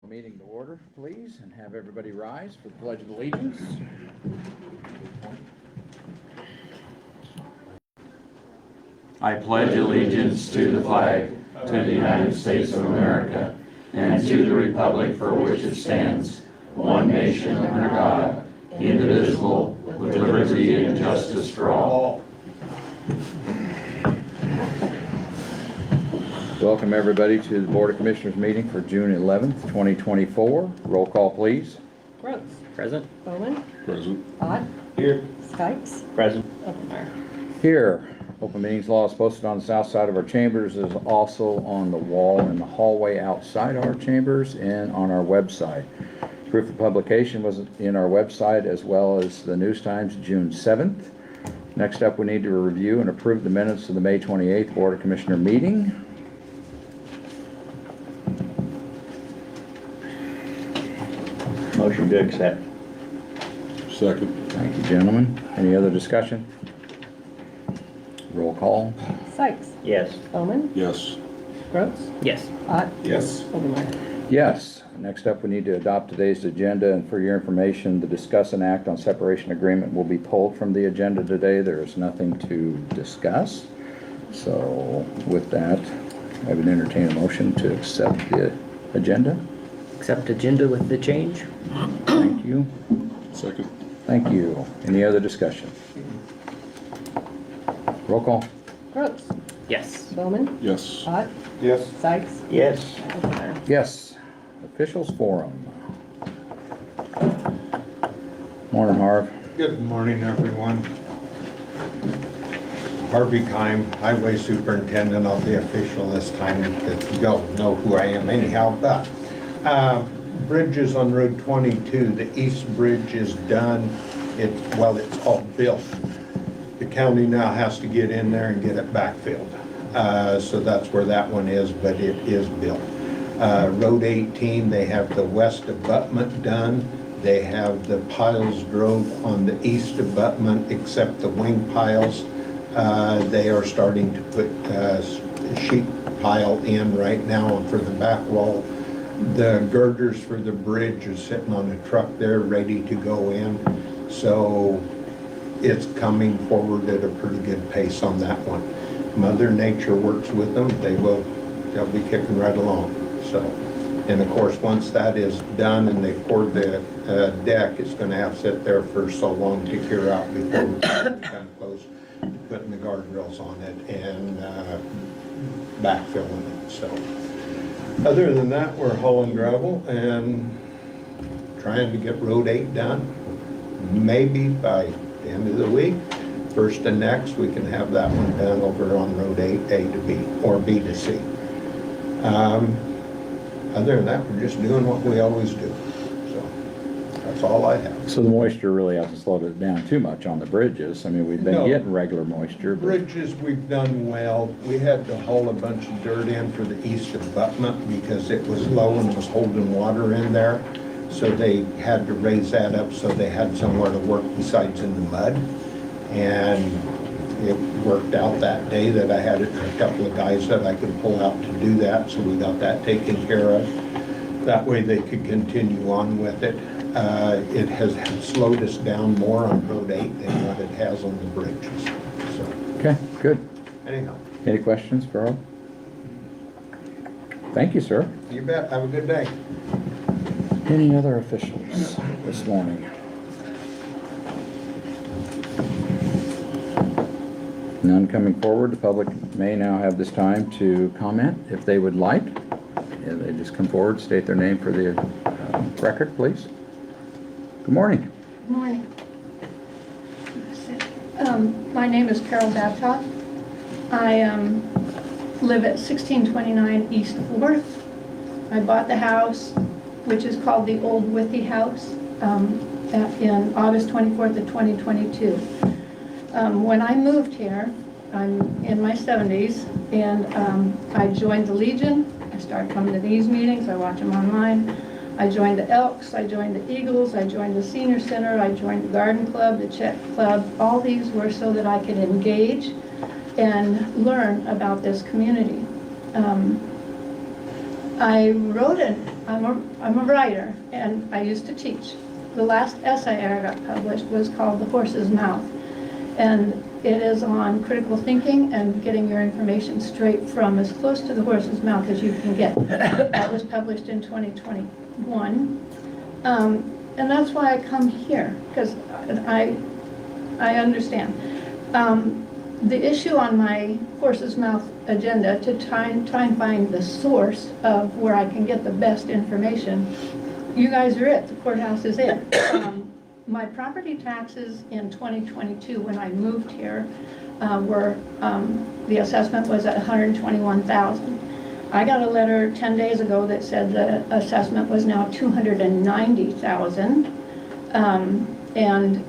Meeting to order, please, and have everybody rise for the Pledge of Allegiance. I pledge allegiance to the flag of the United States of America and to the republic for which it stands, one nation under God, indivisible, with liberty and justice for all. Welcome everybody to the Board of Commissioners meeting for June 11th, 2024. Roll call, please. Gross. Present. Bowman. Present. Ott. Here. Skikes. Present. Openmeyer. Here, open meetings law is posted on the south side of our chambers, is also on the wall in the hallway outside our chambers and on our website. Proof of publication was in our website as well as the News Times, June 7th. Next up, we need to review and approve the minutes of the May 28th Board of Commissioner meeting. Motion to accept. Second. Thank you, gentlemen. Any other discussion? Roll call. Sykes. Yes. Bowman. Yes. Gross. Yes. Ott. Yes. Openmeyer. Yes. Next up, we need to adopt today's agenda, and for your information, the discuss and act on separation agreement will be pulled from the agenda today. There is nothing to discuss. So with that, I would entertain a motion to accept the agenda. Accept agenda with the change. Thank you. Second. Thank you. Any other discussion? Roll call. Gross. Yes. Bowman. Yes. Ott. Yes. Sykes. Yes. Openmeyer. Yes. Officials forum. Morning, Harv. Good morning, everyone. Harvey Kime, Highway Superintendent. I'll be official this time, that you don't know who I am anyhow, but bridges on Road 22, the east bridge is done. It's all built. The county now has to get in there and get it backfilled. So that's where that one is, but it is built. Road 18, they have the west abutment done. They have the piles drove on the east abutment, except the wing piles. They are starting to put sheet pile in right now for the back wall. The girders for the bridge are sitting on a truck there, ready to go in. So it's coming forward at a pretty good pace on that one. Mother Nature works with them. They'll be kicking right along. So, and of course, once that is done and they pour the deck, it's going to have to sit there for so long to cure out before we come close to putting the guardrails on it and backfilling it. So, other than that, we're hauling gravel and trying to get Road 8 done. Maybe by the end of the week, first and next, we can have that one done over on Road 8, A to B, or B to C. Other than that, we're just doing what we always do. So that's all I have. So the moisture really hasn't slowed it down too much on the bridges. I mean, we've been No. getting regular moisture. But Bridges, we've done well. We had to haul a bunch of dirt in for the east abutment because it was low and was holding water in there. So they had to raise that up so they had somewhere to work besides in the mud. And it worked out that day that I had a couple of guys that I could pull out to do that. So we got that taken care of. That way they could continue on with it. It has slowed us down more on Road 8 than what it has on the bridges. So okay, good. anyhow, Any questions for Earl? Thank you, sir. you bet. Have a good day. Any other officials this morning? None coming forward. The public may now have this time to comment if they would like. Yeah, they just come forward, state their name for the record, please. Good morning. Good morning. My name is Carol Babcock. I live at 1629 East 4th. I bought the house, which is called the Old Withy House, in August 24th of 2022. When I moved here, I'm in my 70s, and I joined the Legion. I started coming to these meetings. I watch them online. I joined the Elks, I joined the Eagles, I joined the Senior Center, I joined the Garden Club, the Czech Club. All these were so that I could engage and learn about this community. I wrote an I'm a writer, and I used to teach. The last essay I got published was called The Horse's Mouth, and it is on critical thinking and getting your information straight from as close to the horse's mouth as you can get. That was published in 2021. And that's why I come here, because I understand. The issue on my horse's mouth agenda to try and find the source of where I can get the best information, you guys are it, the courthouse is it. My property taxes in 2022, when I moved here, were, the assessment was at $121,000. I got a letter 10 days ago that said the assessment was now $290,000.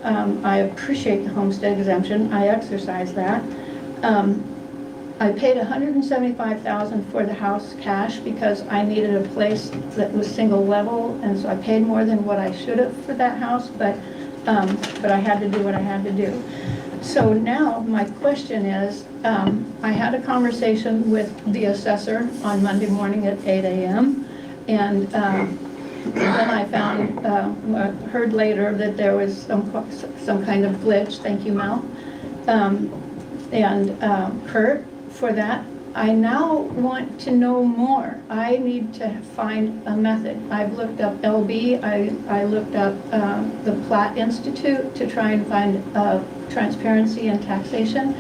I appreciate the homestead exemption. I exercise that. I paid $175,000 for the house cash because I needed a place that was single level, and so I paid more than what I should have for that house, but I had to do what I had to do. So now my question is, I had a conversation with the assessor on Monday morning at 8 a.m. and then I found, heard later that there was some kind of glitch. Thank you, Mel. Kurt, for that. I now want to know more. I need to find a method. I've looked up LB, I looked up the Platt Institute to try and find transparency and taxation.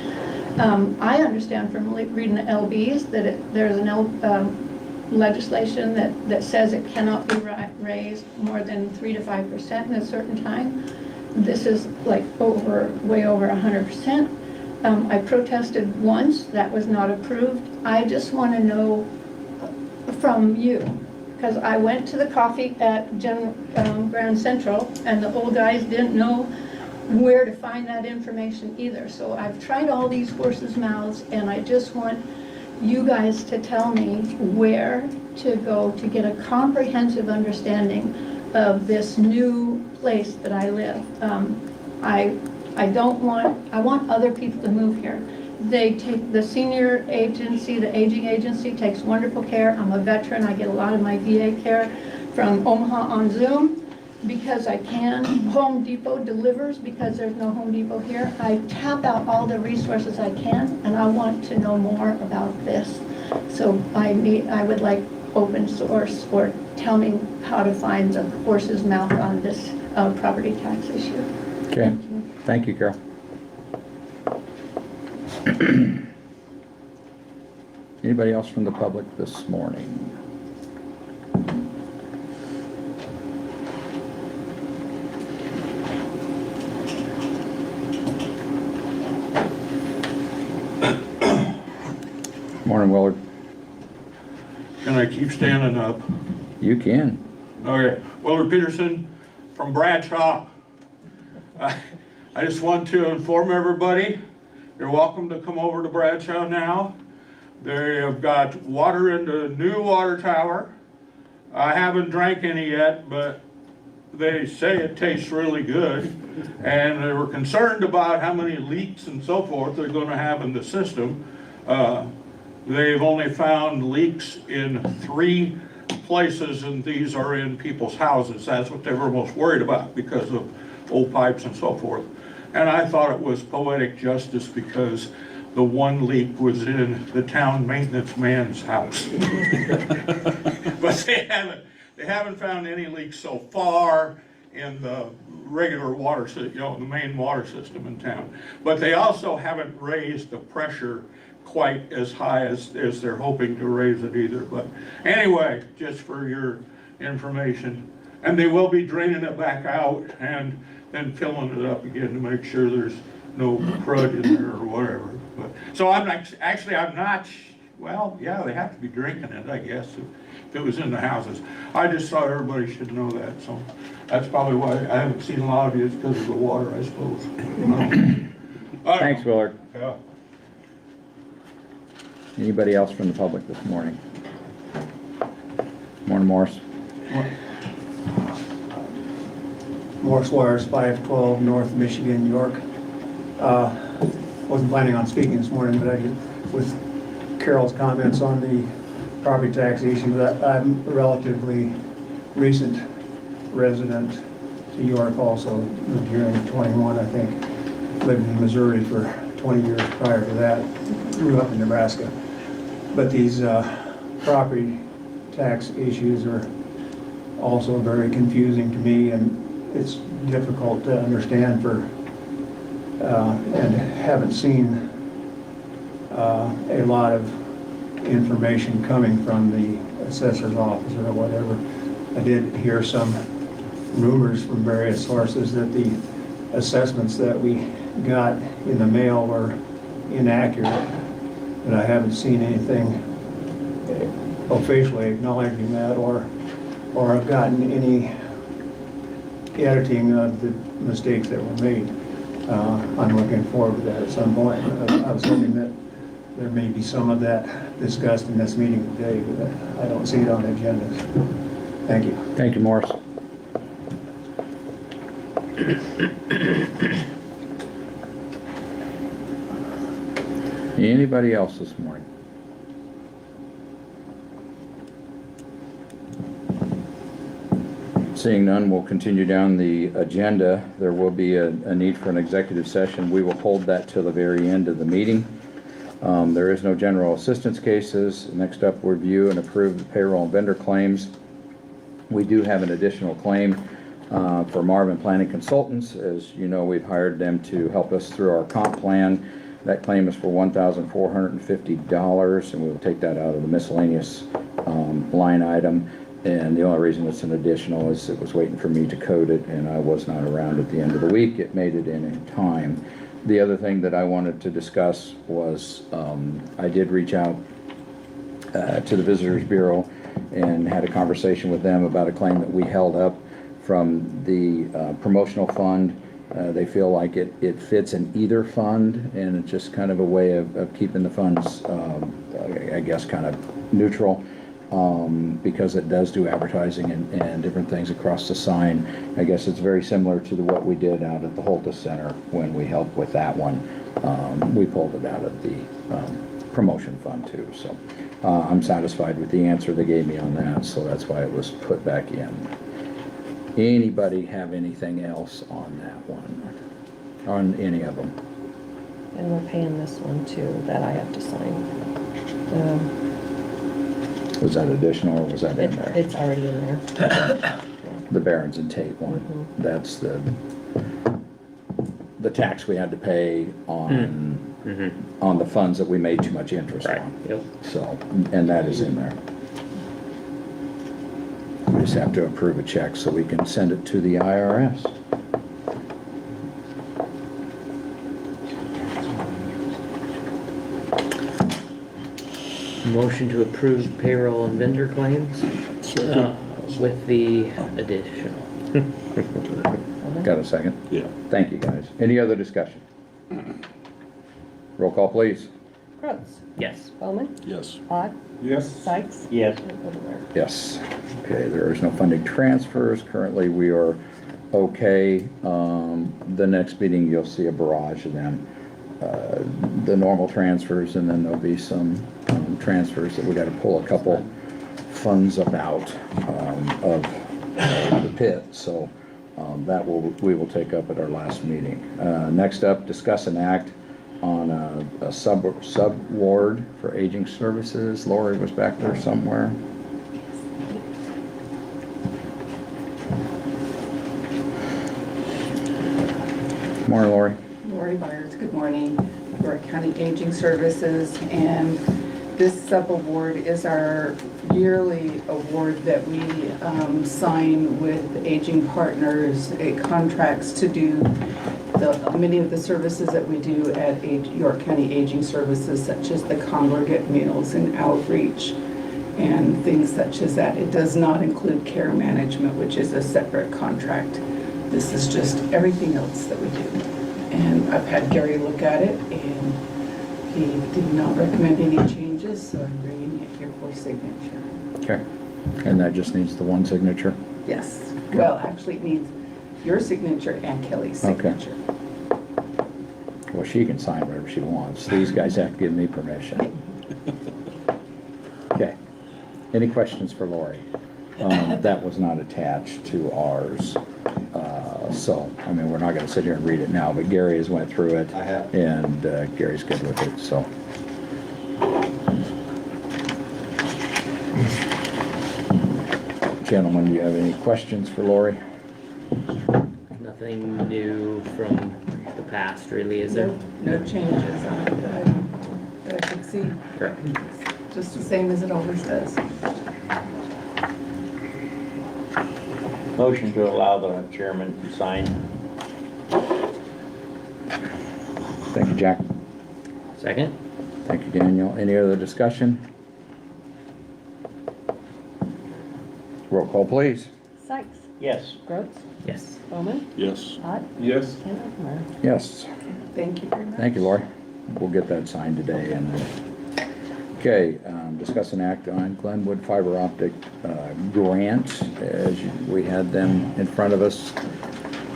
I understand from reading the LBs that there's an legislation that says it cannot be raised more than 3 to 5% in a certain time. This is like way over 100%. I protested once, that was not approved. I just want to know from you, because I went to the coffee at Grand Central, and the old guys didn't know where to find that information either. So I've tried all these horses' mouths, and I just want you guys to tell me where to go to get a comprehensive understanding of this new place that I live. I want other people to move here. They take the senior agency, the aging agency takes wonderful care. I'm a veteran, I get a lot of my VA care from Omaha on Zoom because I can. Home Depot delivers because there's no Home Depot here. I tap out all the resources I can, and I want to know more about this. So I would like open source, or tell me how to find the horse's mouth on this property tax issue. Okay, thank you, Carol. Anybody else from the public this morning? Morning, Willard. Can I keep standing up? You can. Okay, Willard Peterson from Bradshaw. I just want to inform everybody, you're welcome to come over to Bradshaw now. They have got water in the new water tower. I haven't drank any yet, but they say it tastes really good. And they were concerned about how many leaks and so forth they're going to have in the system. They've only found leaks in 3 places, and these are in people's houses. That's what they were most worried about because of old pipes and so forth. And I thought it was poetic justice because the one leak was in the town maintenance man's house. But they haven't found any leaks so far in the regular water system, the main water system in town. But they also haven't raised the pressure quite as high as they're hoping to raise it either. But anyway, just for your information. And they will be draining it back out and then filling it up again to make sure there's no crud in there or whatever. But, so I'm not, well, yeah, they have to be drinking it, I guess, if it was in the houses. I just thought everybody should know that, so that's probably why I haven't seen a lot of you, it's because of the water, I suppose. Thanks, Willard. Yeah. Anybody else from the public this morning? Morning, Morris. Morris Wires, 512 North Michigan, York. Wasn't planning on speaking this morning, but I did, with Carol's comments on the property tax issue. That I'm a relatively recent resident to York also. Lived here in 21, I think. Lived in Missouri for 20 years prior to that. Grew up in Nebraska. But these property tax issues are also very confusing to me, and it's difficult to understand for, and haven't seen a lot of information coming from the assessor's office or whatever. I did hear some rumors from various sources that the assessments that we got in the mail were inaccurate, but I haven't seen anything officially acknowledging that, or I've gotten any editing of the mistakes that were made. I'm looking forward to that at some point. I was hoping that there may be some of that discussed in this meeting today, but I don't see it on the agenda. Thank you. Thank you, Morris. Anybody else this morning? Seeing none, we'll continue down the agenda. There will be a need for an executive session. We will hold that till the very end of the meeting. There is no general assistance cases. Next up, review and approve the payroll and vendor claims. We do have an additional claim for Marvin Planning Consultants. As you know, we've hired them to help us through our comp plan. That claim is for $1,450, and we will take that out of the miscellaneous line item. And the only reason it's an additional is it was waiting for me to code it, and I was not around at the end of the week. It made it in time. The other thing that I wanted to discuss was I did reach out to the Visitors Bureau and had a conversation with them about a claim that we held up from the promotional fund. They feel like it fits in either fund, and it's just kind of a way of keeping the funds, I guess, kind of neutral. Because it does do advertising and different things across the sign. I guess it's very similar to what we did out at the Holtis Center when we helped with that one. We pulled it out of the promotion fund too. So I'm satisfied with the answer they gave me on that, so that's why it was put back in. Anybody have anything else on that one? On any of them? And we're paying this one too, that I have to sign. Was that additional or was that in there? It's already in there. The Barons and Tate one. That's the tax we had to pay on the funds that we made too much interest Right, on. yep. So, and that is in there. We just have to approve a check so we can send it to the IRS. Motion to approve payroll and vendor claims with the additional. Got a second? Yeah. Thank you, guys. Any other discussion? Roll call, please. Crooks, Yes. Bowman, Yes. Odd, Yes. Sykes, Yes. and Overler. Yes. Okay, there is no funding transfers. Currently, we are okay. The next meeting, you'll see a barrage of them. The normal transfers, and then there'll be some transfers that we got to pull a couple funds about of the pit. So that we will take up at our last meeting. Next up, discuss an act on a sub-ward for aging services. Lori was back there somewhere. Morning, Lori. Lori Byers, good morning. York County Aging Services, and this sub-award is our yearly award that we sign with Aging Partners, contracts to do many of the services that we do at York County Aging Services, such as the congregate meals and outreach and things such as that. It does not include care management, which is a separate contract. This is just everything else that we do. And I've had Gary look at it, and he did not recommend any changes, so I'm bringing it here for signature. Okay. And that just needs the one signature? Yes. Well, actually, it needs your signature and Kelly's Okay. signature. Well, she can sign whatever she wants. These guys have to give me permission. Okay. Any questions for Lori? That was not attached to ours. So, I mean, we're not gonna sit here and read it now, but Gary has went through it. I have. And Gary's good with it, so. Gentlemen, do you have any questions for Lori? Nothing new from the past, really, is there? No changes on it that I can see. Correct. Just the same as it always does. Motion to allow the chairman to sign. Thank you, Jack. Second? Thank you, Daniel. Any other discussion? Roll call, please. Sykes, Yes. Rhodes, Yes. Bowman, Yes. Ott, Yes. and Omenauer. Yes. Thank you very much. Thank you, Lori. We'll get that signed today. And okay, discuss an act on Glenwood Fiber Optic grant. We had them in front of us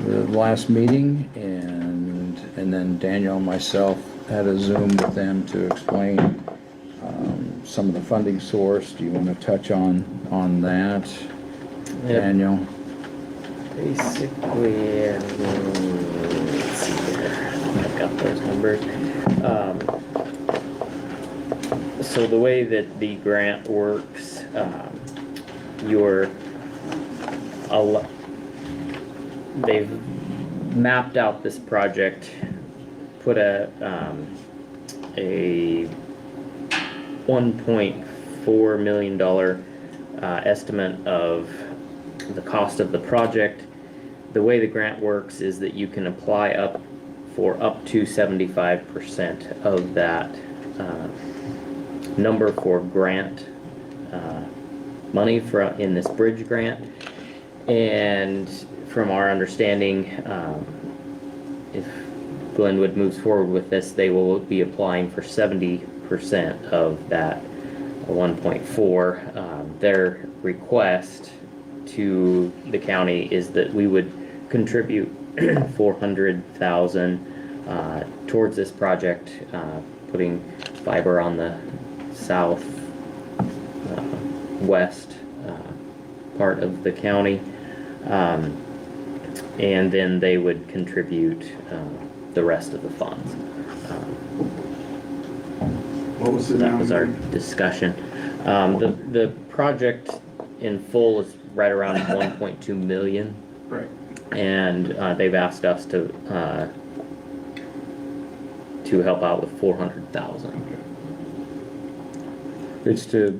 the last meeting, and then Daniel and myself had a Zoom with them to explain some of the funding source. Do you want to touch on that, Yep. Daniel? Basically, let's see here. I've got those numbers. So the way that the grant works, they've mapped out this project, put a $1.4 million estimate of the cost of the project. The way the grant works is that you can apply up to 75% of that number for grant money in this bridge grant. And from our understanding, if Glenwood moves forward with this, they will be applying for 70% of that 1.4. Their request to the county is that we would contribute $400,000 towards this project, putting fiber on the south west part of the county, and then they would contribute the rest of the funds. What was the That was our discussion. The project in full is right around 1.2 million. Right. And they've asked us to help out with 400,000. It's to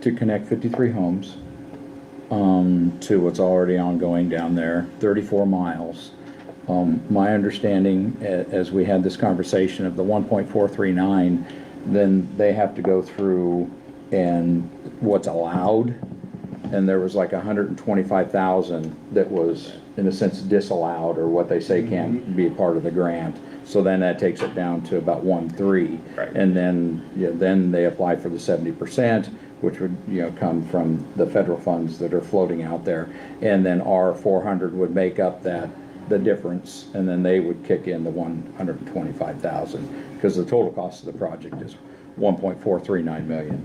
connect 53 homes to what's already ongoing down there, 34 miles. My understanding, as we had this conversation of the 1.439, then they have to go through and what's allowed, and there was like 125,000 that was in a sense disallowed, or what they say can't be a part of the grant. So then that takes it down to about 1.3. Right. And then, then they apply for the 70%, which would, come from the federal funds that are floating out there. And then our 400 would make up the difference, and then they would kick in the 125,000, because the total cost of the project is $1.439 million.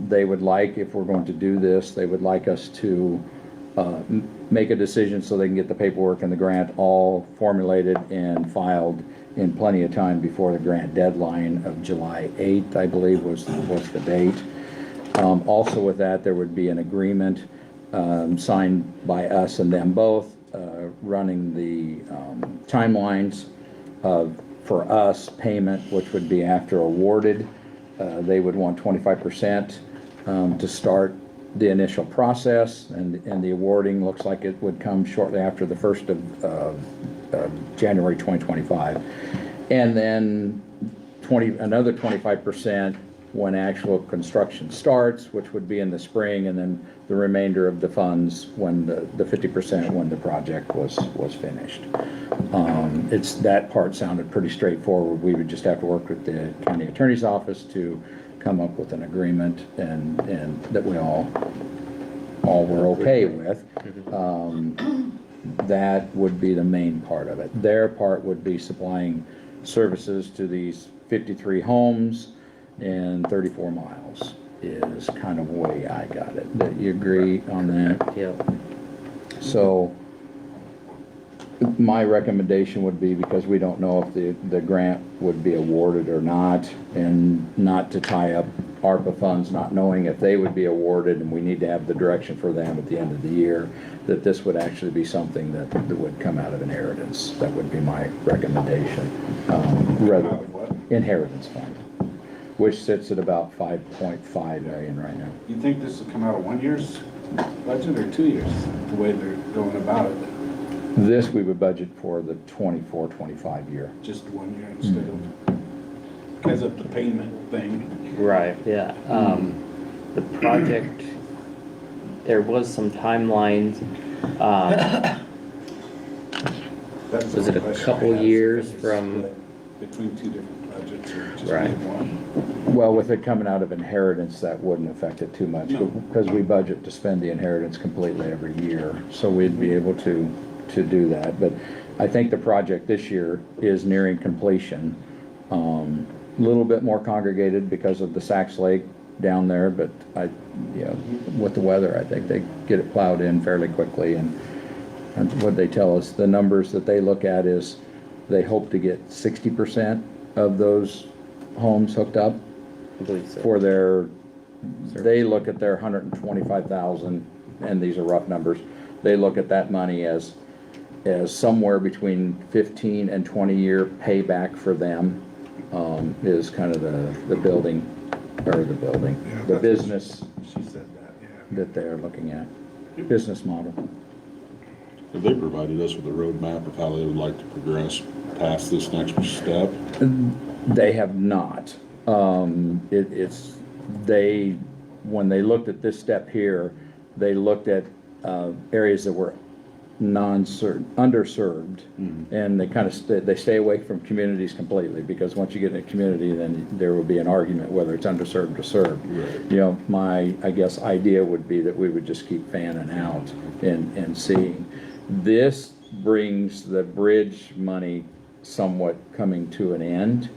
They would like, if we're going to do this, they would like us to make a decision so they can get the paperwork and the grant all formulated and filed in plenty of time before the grant deadline of July 8th, I believe was the date. Also with that, there would be an agreement signed by us and them both, running the timelines for us payment, which would be after awarded. They would want 25% to start the initial process, and the awarding looks like it would come shortly after the 1st of January 2025. And then another 25% when actual construction starts, which would be in the spring, and then the remainder of the funds when the 50% when the project was finished. That part sounded pretty straightforward. We would just have to work with the county attorney's office to come up with an agreement and that we all were okay with. That would be the main part of it. Their part would be supplying services to these 53 homes and 34 miles. is kind of the way I got it. Do you agree on that? Yep. So my recommendation would be, because we don't know if the grant would be awarded or not, and not to tie up ARPA funds, not knowing if they would be awarded, and we need to have the direction for them at the end of the year, that this would actually be something that would come out of inheritance. That would be my recommendation. Rather, inheritance fund, which sits at about 5.5 million right now. You think this will come out of 1 year's budget or 2 years, the way they're going about it? This we would budget for the 24-25 year. Just 1 year instead of, because of the payment thing? Right, yeah. The project, there was some timelines. That's Was the it a question couple I have. years Is it from- split between two different budgets or just Right. one? Well, with it coming out of inheritance, that wouldn't affect it too much, No. because we budget to spend the inheritance completely every year, so we'd be able to do that. But I think the project this year is nearing completion. A little bit more congregated because of the Sachs Lake down there, but with the weather, I think they get it plowed in fairly quickly. And what they tell us, the numbers that they look at is they hope to get 60% of those homes hooked up I believe so. for they look at their 125,000, and these are rough numbers. They look at that money as somewhere between 15 and 20-year payback for them, is kind of the building, the business She said that, yeah. that they're looking at, business model. Have they provided us with a roadmap of how they would like to progress past this next step? They have not. When they looked at this step here, they looked at areas that were underserved, and they kind of they stay away from communities completely, because once you get in a community, then there will be an argument whether it's underserved or served. Right. My idea would be that we would just keep fanning out and seeing. This brings the bridge money somewhat coming to an end,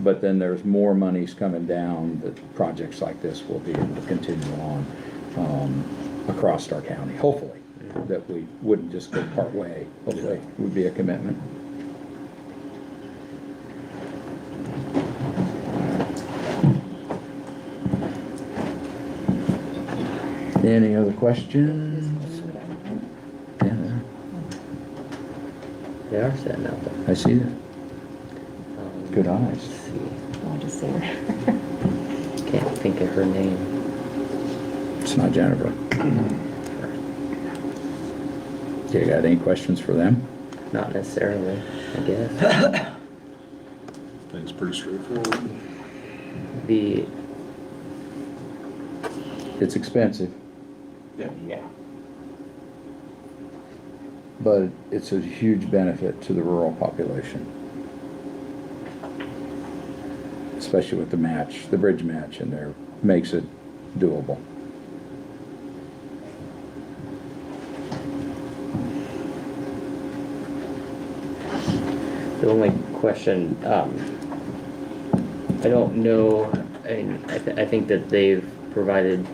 but then there's more monies coming down that projects like this will be able to continue on across our county, hopefully. That we wouldn't just go part way, hopefully, would be a commitment. Any other questions? Yeah, They are setting out there. I see that. Good eyes. Let's see. I'll just see her. Can't think of her name. It's not Jennifer. Okay, got any questions for them? Not necessarily, I guess. I think it's pretty straightforward. It's expensive, Yeah. but it's a huge benefit to the rural population. Especially with the match, the bridge match in there, makes it doable. The only question, I don't know, I think that they've provided,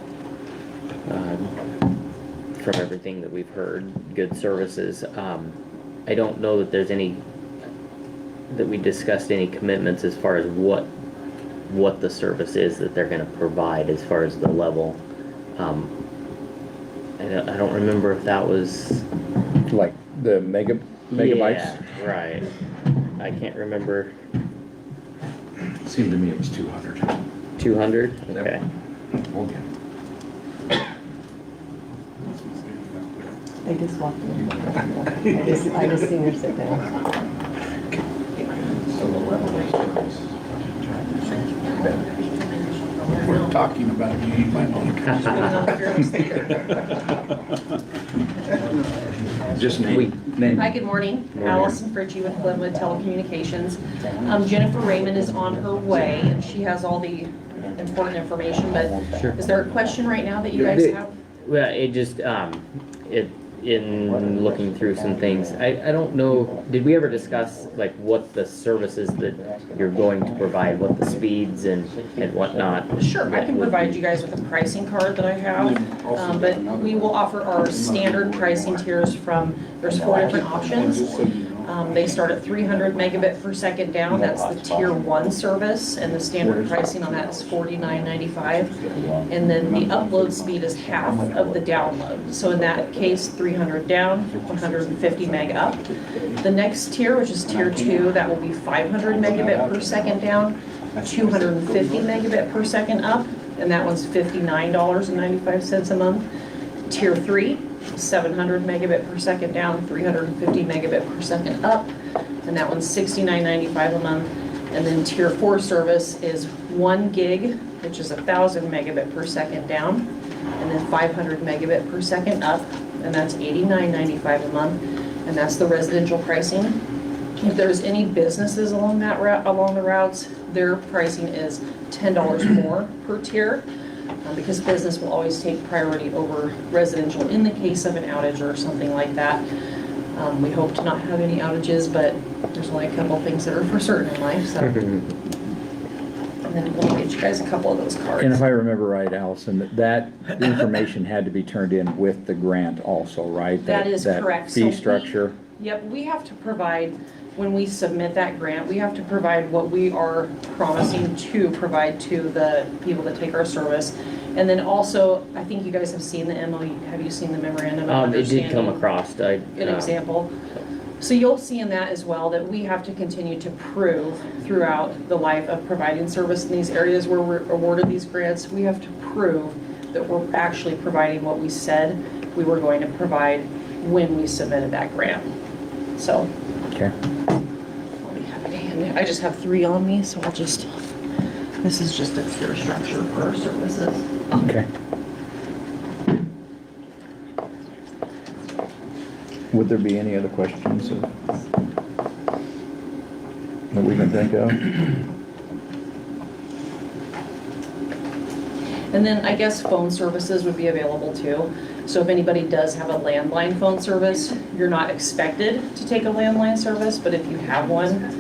from everything that we've heard, good services. I don't know that there's that we discussed any commitments as far as what the service is that they're gonna provide as far as the level. I don't remember if that was. Like the megabytes? Yeah, right. I can't remember. Seemed to me it was 200. 200? Okay. We'll get it. They just walked in. I just seen her sit down. We're talking about you, you might want to. Just We- name. Hi, good morning. Allison Fritchie with Glenwood Telecommunications. Jennifer Raymond is on her way, and she has all the important information, but Sure. is there a question right now that you guys have? Well, it just, in looking through some things. I don't know, did we ever discuss like what the services that you're going to provide, what the speeds and whatnot? Sure, I can provide you guys with a pricing card that I have, but we will offer our standard pricing tiers from, there's 4 different options. They start at 300 megabit per second down, that's the tier 1 service, and the standard pricing on that is $49.95. And then the upload speed is half of the download. So in that case, 300 down, 150 meg up. The next tier, which is tier 2, that will be 500 megabit per second down, 250 megabit per second up, and that one's $59.95 a month. Tier 3, 700 megabit per second down, 350 megabit per second up, and that one's $69.95 a month. And then tier 4 service is 1 gig, which is 1,000 megabit per second down, and then 500 megabit per second up, and that's $89.95 a month, and that's the residential pricing. If there's any businesses along that route, along the routes, their pricing is $10 more per tier. Because business will always take priority over residential in the case of an outage or something like that. We hope to not have any outages, but there's only a couple things that are for certain in life, so. And then we'll get you guys a couple of those cards. And if I remember right, Allison, that information had to be turned in with the grant also, right? That is correct. So Fee we- structure. Yep, we have to provide, when we submit that grant, we have to provide what we are promising to provide to the people that take our service. And then also, I think you guys have seen the MOU, have you seen the memorandum of It understanding? did come across, Good example. So you'll see in that as well that we have to continue to prove throughout the life of providing service in these areas where we're awarded these grants. We have to prove that we're actually providing what we said we were going to provide when we submitted that grant. So. Okay. I'll be happy to hand it. I just have 3 on me, so I'll just, this is just a tier structure for our services. Okay. Would there be any other questions that we can think of? And then I guess phone services would be available too. So if anybody does have a landline phone service, you're not expected to take a landline service, but if you have one,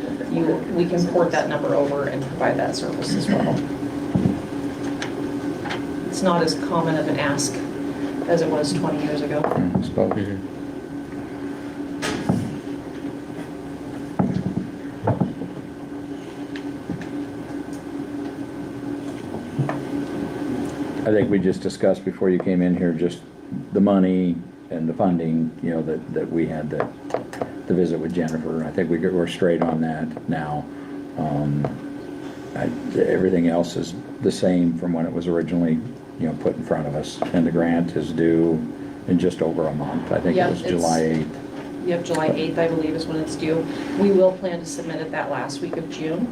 we can port that number over and provide that service as well. It's not as common of an ask as it was 20 years ago. I suppose. I think we just discussed before you came in here, just the money and the funding, you know, that we had the visit with Jennifer. I think we're straight on that now. Everything else is the same from when it was originally, you know, put in front of us. And the grant is due in just over a month. I think it was July 8th. Yep, July 8th, I believe, is when it's due. We will plan to submit it that last week of June,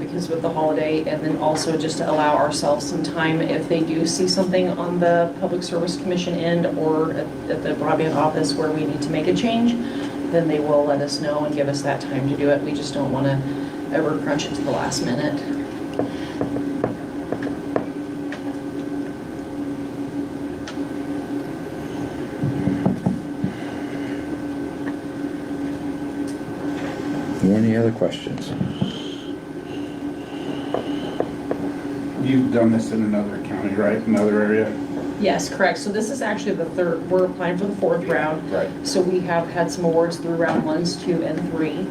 because with the holiday, and then also just to allow ourselves some time if they do see something on the Public Service Commission end or at the broadband office where we need to make a change, then they will let us know and give us that time to do it. We just don't want to ever crunch it to the last minute. Any other questions? You've done this in another county, right? Another area? Yes, correct. So this is actually the third, we're applying for the 4th round. Right. So we have had some awards through round 1s, 2, and 3.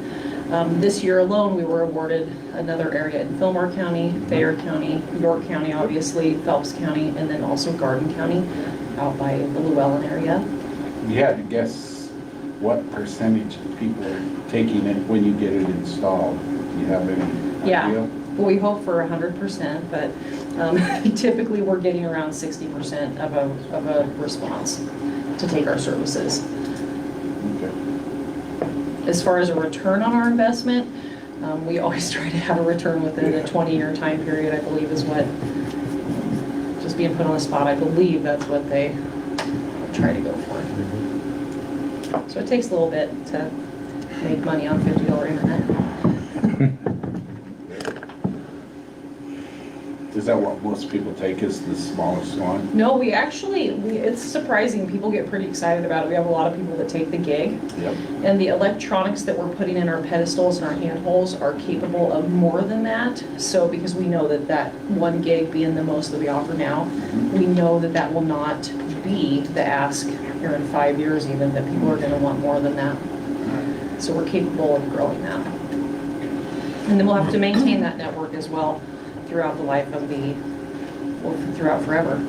This year alone, we were awarded another area in Fillmore County, Thayer County, York County, obviously, Phelps County, and then also Garden County out by the Llewellyn area. You had to guess what percentage of people are taking it when you get it installed. Do you have any Yeah. idea? Well, we hope for 100%, but typically we're getting around 60% of a response to take our services. Okay. As far as a return on our investment, we always try to have a return within a 20-year time period, I believe is what, just being put on the spot, I believe that's what they try to go for. So it takes a little bit to make money on $50 internet. Is Is that what most people take, is the smallest one? No, it's surprising. People get pretty excited about it. We have a lot of people that take the gig. Yep. And the electronics that we're putting in our pedestals and our handholds are capable of more than that. So because we know that 1 gig being the most that we offer now, we know that will not be the ask here in 5 years even, that people are gonna want more than that. So we're capable of growing that. And then we'll have to maintain that network as well throughout the life of throughout forever,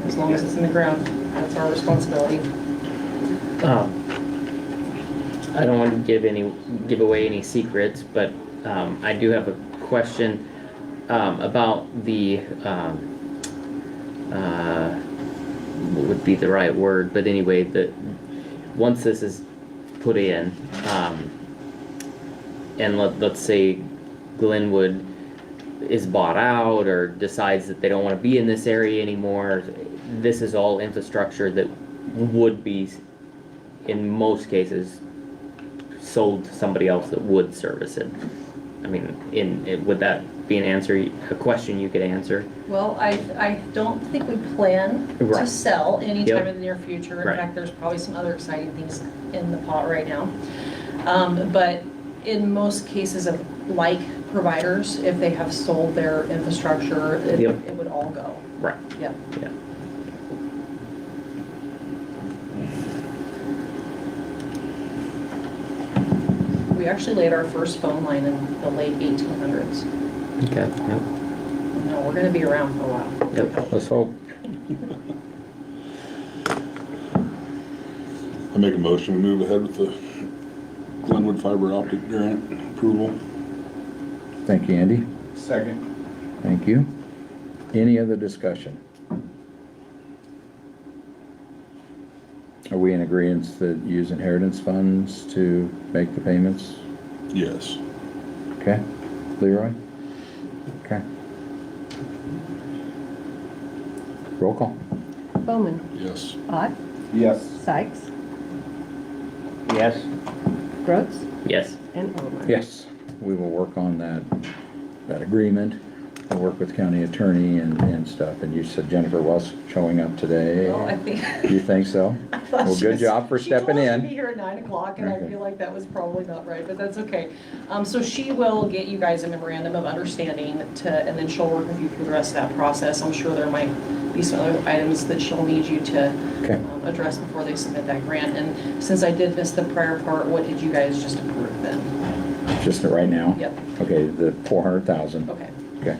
as long as it's in the ground. That's our responsibility. I don't want to give away any secrets, but I do have a question about the what would be the right word, but anyway, once this is put in, and let's say Glenwood is bought out or decides that they don't want to be in this area anymore, this is all infrastructure that would be, in most cases, sold to somebody else that would service it. I mean, would that be a question you could answer? Well, I don't think we plan to Right. sell anytime Yep. in the near future. In Right. fact, there's probably some other exciting things in the pot right now. But in most cases of like providers, if they have sold their infrastructure, it Yep. it would all go. Right. Yep. Yeah. We actually laid our first phone line in the late 1800s. Okay. Yep. No, we're gonna be around for a while. Yep. Let's hope. I make a motion to move ahead with the Glenwood fiber optic grant approval. Thank you, Andy. Second. Thank you. Any other discussion? Are we in agreement that use inheritance funds to make the payments? Yes. Okay. Leroy? Okay. Roll call. Bowman, Yes. Ott, Yes. Sykes, Yes. Gross, Yes. and Overman. Yes, we will work on that agreement. We'll work with county attorney and stuff. And you said Jennifer was showing up today. Well, I think. You think so? I thought Well, she good was- job for stepping She told us in. to be here at 9 o'clock, and I Okay. feel like that was probably not right, but that's okay. So she will get you guys a memorandum of understanding and then she'll work with you through the rest of that process. I'm sure there might be some other items that she'll need you to Okay. address before they submit that grant. And since I did miss the prior part, what did you guys just approve then? Just right now? Yep, Okay, the 400,000. okay, Okay.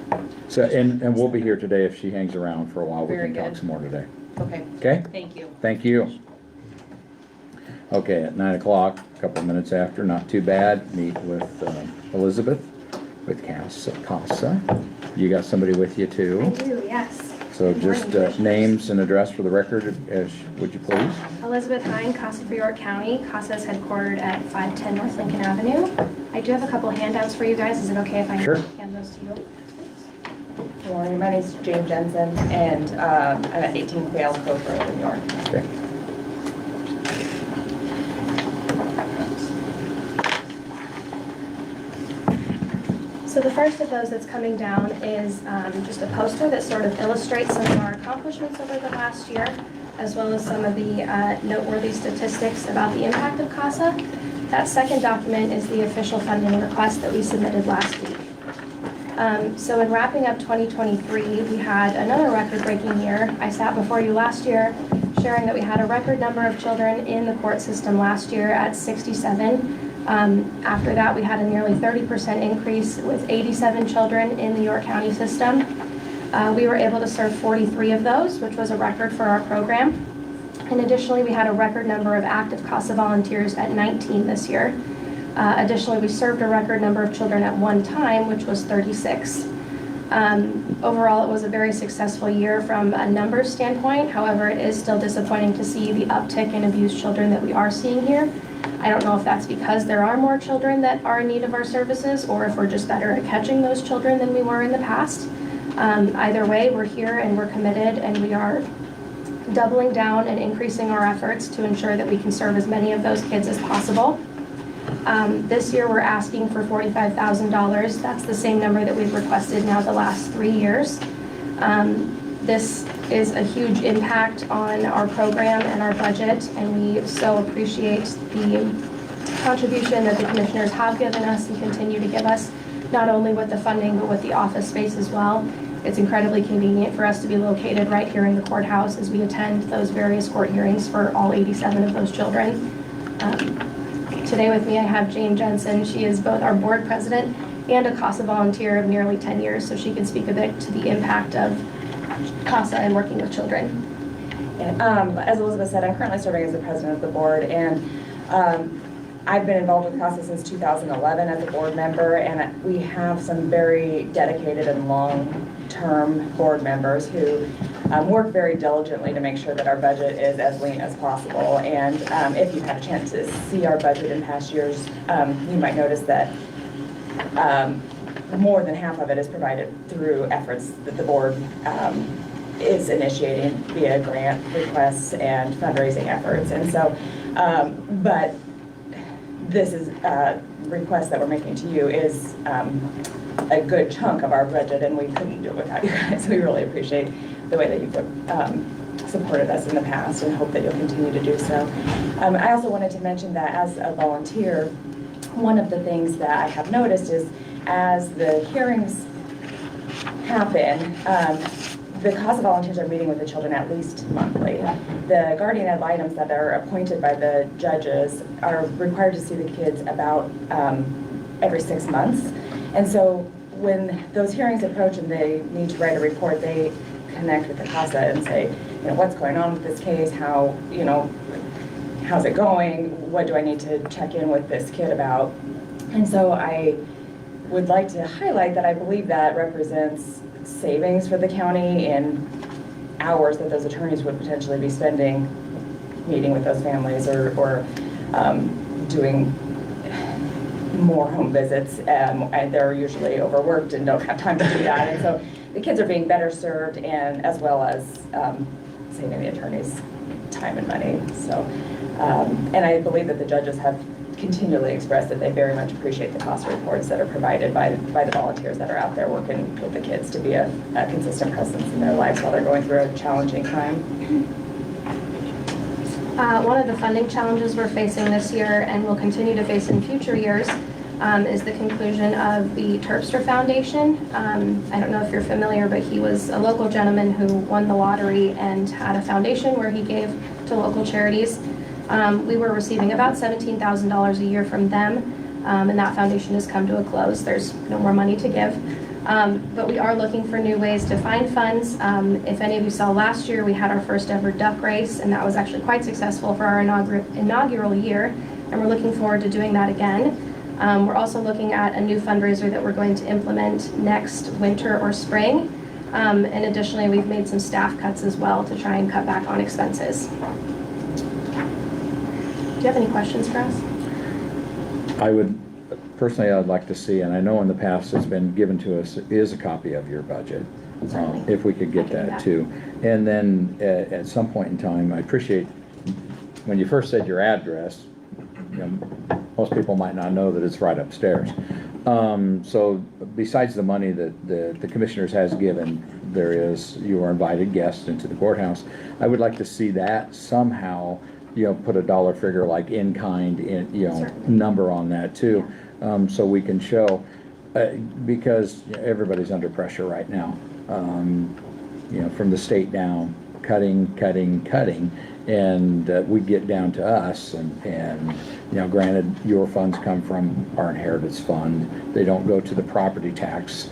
So, and we'll be here today if she hangs around for a while. We Very can talk good. some more today. okay. Okay? Thank you. Thank you. Okay, at 9 o'clock, a couple minutes after, not too bad, meet with Elizabeth with CASA. You got somebody with you I too? do, yes. So Good just morning, Commissioners. names and address for the record, would you please? Elizabeth Hine, CASA for York County. CASA is headquartered at 510 North Lincoln Avenue. I do have a couple handouts for you guys. Is it okay if I Sure. hand those to you? Good morning, my name is Jane Jensen, and I'm at 18 Vale Cove Road in New York. Okay. So the first of those that's coming down is just a poster that sort of illustrates some of our accomplishments over the last year, as well as some of the noteworthy statistics about the impact of CASA. That second document is the official funding request that we submitted last week. So in wrapping up 2023, we had another record-breaking year. I sat before you last year sharing that we had a record number of children in the court system last year at 67. After that, we had a nearly 30% increase with 87 children in the York County system. We were able to serve 43 of those, which was a record for our program. And additionally, we had a record number of active CASA volunteers at 19 this year. Additionally, we served a record number of children at one time, which was 36. Overall, it was a very successful year from a numbers standpoint. However, it is still disappointing to see the uptick in abused children that we are seeing here. I don't know if that's because there are more children that are in need of our services or if we're just better at catching those children than we were in the past. Either way, we're here and we're committed and we are doubling down and increasing our efforts to ensure that we can serve as many of those kids as possible. This year we're asking for $45,000. That's the same number that we've requested now the last 3 years. This is a huge impact on our program and our budget, and we so appreciate the contribution that the commissioners have given us and continue to give us, not only with the funding, but with the office space as well. It's incredibly convenient for us to be located right here in the courthouse as we attend those various court hearings for all 87 of those children. Today with me I have Jane Jensen. She is both our board president and a CASA volunteer of nearly 10 years, so she can speak a bit to the impact of CASA and working with children. And, as Elizabeth said, I'm currently serving as the president of the board, and I've been involved with CASA since 2011 as a board member, and we have some very dedicated and long-term board members who work very diligently to make sure that our budget is as lean as possible. And if you've had a chance to see our budget in past years, you might notice that more than half of it is provided through efforts that the board is initiating via grant requests and fundraising efforts. And so, but this is request that we're making to you is a good chunk of our budget, and we couldn't do it without you guys. We really appreciate the way that you've supported us in the past and hope that you'll continue to do so. I also wanted to mention that as a volunteer, one of the things that I have noticed is as the hearings happen, the CASA volunteers are meeting with the children at least monthly. The guardian ad litems that are appointed by the judges are required to see the kids about every 6 months. And so when those hearings approach and they need to write a report, they connect with the CASA and say, what's going on with this case? How, how's it going? What do I need to check in with this kid about? And so I would like to highlight that I believe that represents savings for the county in hours that those attorneys would potentially be spending meeting with those families or doing more home visits. And they're usually overworked and don't have time to do that. And so the kids are being better served, and as well as saving the attorneys time and money. So, and I believe that the judges have continually expressed that they very much appreciate the cost reports that are provided by the volunteers that are out there working with the kids to be a consistent presence in their lives while they're going through a challenging time. One of the funding challenges we're facing this year and will continue to face in future years is the conclusion of the Terpstra Foundation. I don't know if you're familiar, but he was a local gentleman who won the lottery and had a foundation where he gave to local charities. We were receiving about $17,000 a year from them, and that foundation has come to a close. There's no more money to give. But we are looking for new ways to find funds. If any of you saw last year, we had our first ever duck race, and that was actually quite successful for our inaugural year, and we're looking forward to doing that again. We're also looking at a new fundraiser that we're going to implement next winter or spring. And additionally, we've made some staff cuts as well to try and cut back on expenses. Do you have any questions for us? Personally, I'd like to see, and I know in the past it's been given to us, is a copy of your budget. If we could get that too. And then at some point in time, I appreciate when you first said your address, most people might not know that it's right upstairs. So besides the money that the commissioners has given, you are invited guests into the courthouse. I would like to see that somehow, put a dollar figure like in kind, number on that too, so we can show, because everybody's under pressure right now, from the state down, cutting, and we get down to us, and granted, your funds come from our inheritance fund. They don't go to the property tax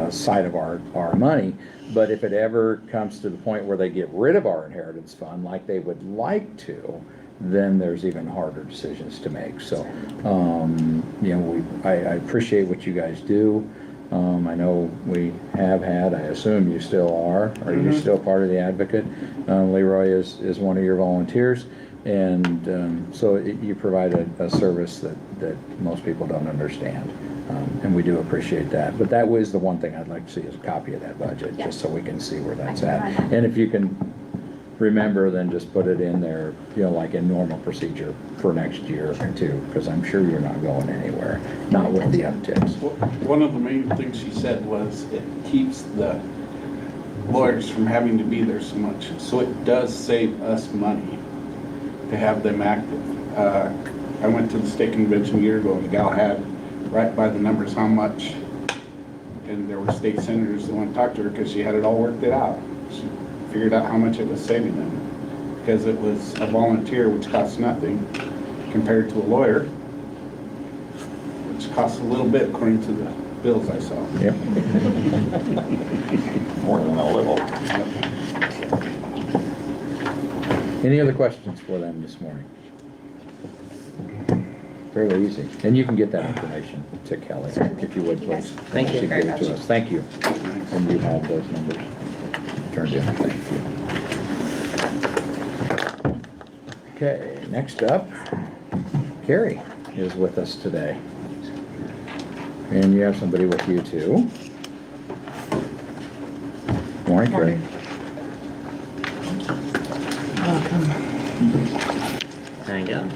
side of our money. But if it ever comes to the point where they get rid of our inheritance fund like they would like to, then there's even harder decisions to make. So, I appreciate what you guys do. I know we have had, I assume you still are you still part of the Advocate? Leroy is one of your volunteers, and so you provide a service that most people don't understand. And we do appreciate that. But that was the one thing I'd like to see is a copy of that budget, just so we can see where that's at. And if you can remember, then just put it in there, like in normal procedure for next year too, because I'm sure you're not going anywhere, not with the upticks. One of the main things she said was it keeps the lawyers from having to be there so much. So it does save us money to have them active. I went to the state convention a year ago, and the gal had right by the numbers how much, and there were state senators that went to talk to her because she had it all worked it out. She figured out how much it was saving them because it was a volunteer, which costs nothing, compared to a lawyer, which costs a little bit according to the bills I saw. Yep. More than a little. Any other questions for them this morning? Fairly easy. And you can get that information to Kelly, if you would, please. Thank you She'd very give it to much. us. Thank you. And you have those numbers turned in. Thank you. Okay, next up, Carrie is with us today. And you have somebody with you too. Morning, Carrie. Hang on.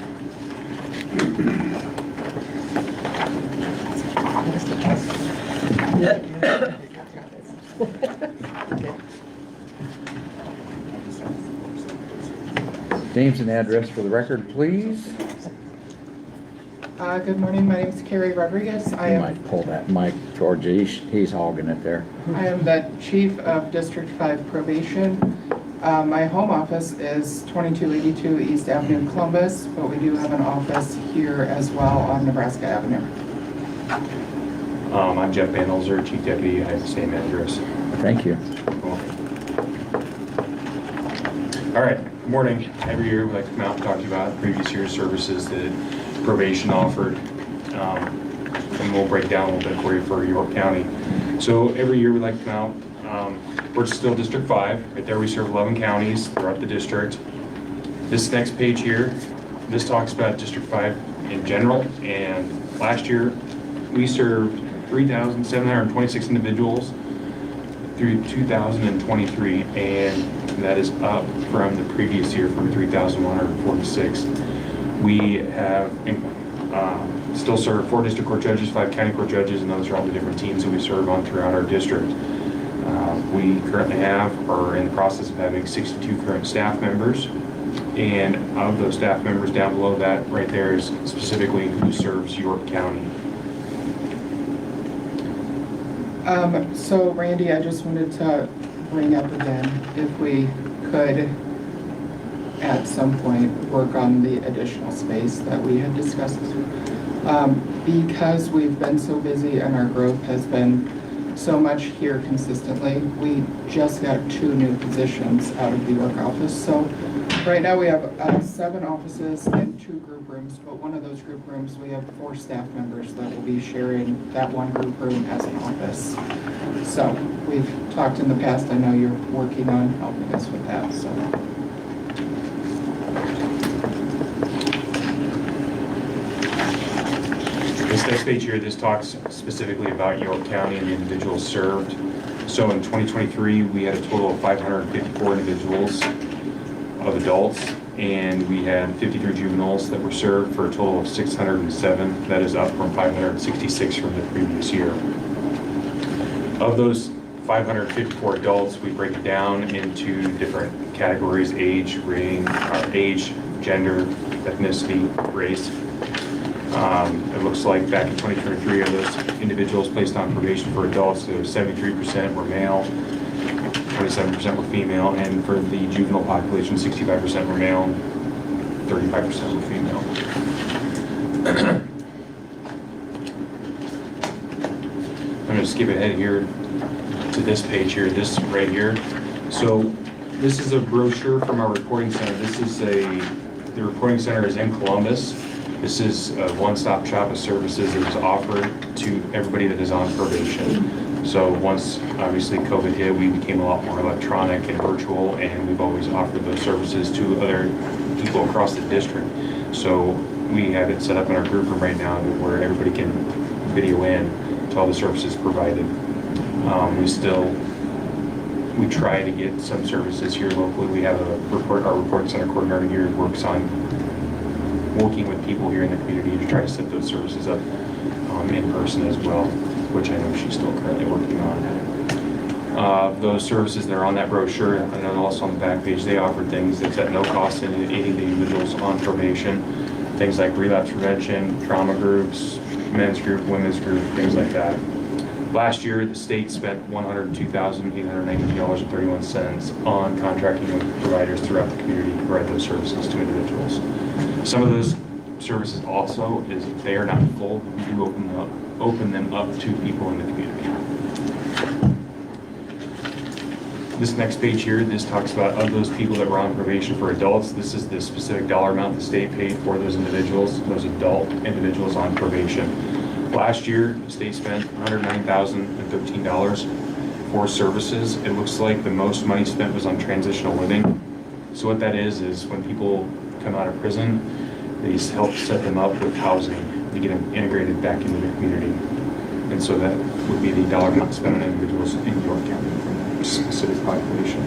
Names and address for the record, please. Good morning, my name is Carrie Rodriguez. I You am might pull that mic, Georgie. He's hogging it there. I am the Chief of District 5 Probation. My home office is 2282 East Avenue, Columbus, but we do have an office here as well on Nebraska Avenue. I'm Jeff Bandelzer, Chief Deputy. I have the same address. Thank you. All right, good morning. Every year we like to come out and talk to you about previous year's services that probation offered. And we'll break down a little bit for you for York County. So every year we like to come out. We're still District 5. Right there we serve 11 counties throughout the district. This next page here, this talks about District 5 in general. And last year we served 3,726 individuals through 2023, and that is up from the previous year from 3,146. We have still serve 4 district court judges, 5 county court judges, and those are all the different teams that we serve on throughout our district. We currently are in the process of having 62 current staff members, and of those staff members down below that right there is specifically who serves York County. So Randy, I just wanted to bring up again, if we could at some point work on the additional space that we had discussed. Because we've been so busy and our growth has been so much here consistently, we just got 2 new positions out of the York office. So right now we have 7 offices and 2 group rooms, but one of those group rooms, we have 4 staff members that will be sharing that one group room as an office. So we've talked in the past, I know you're working on helping us with that, so. This next page here, this talks specifically about York County and the individuals served. So in 2023, we had a total of 554 individuals of adults, and we had 53 juveniles that were served for a total of 607. That is up from 566 from the previous year. Of those 554 adults, we break it down into different categories: age, gender, ethnicity, race. It looks like back in 2023, of those individuals placed on probation for adults, there was 73% were male, 27% were female, and for the juvenile population, 65% were male, 35% were female. I'm going to skip ahead here to this page here, this right here. So this is a brochure from our reporting center. The reporting center is in Columbus. This is a one-stop shop of services that is offered to everybody that is on probation. So once, obviously, COVID hit, we became a lot more electronic and virtual, and we've always offered those services to other people across the district. So we have it set up in our group room right now where everybody can video in to all the services provided. We try to get some services here locally. We have our report center coordinator here who works on working with people here in the community to try to set those services up in person as well, which I know she's still currently working on. Those services that are on that brochure, and then also on the back page, they offer things that's at no cost in aiding the individuals on probation. Things like relapse prevention, trauma groups, men's group, women's group, things like that. Last year, the state spent $102,892.31 on contracting with providers throughout the community to provide those services to individuals. Some of those services also, is if they are not full, we do open them up to people in the community. This next page here, this talks about of those people that were on probation for adults, this is the specific dollar amount the state paid for those individuals, those adult individuals on probation. Last year, the state spent $109,013 for services. It looks like the most money spent was on transitional living. So what that is when people come out of prison, they help set them up with housing to get them integrated back into the community. And so that would be the dollar amount spent on individuals in York County from that specific population.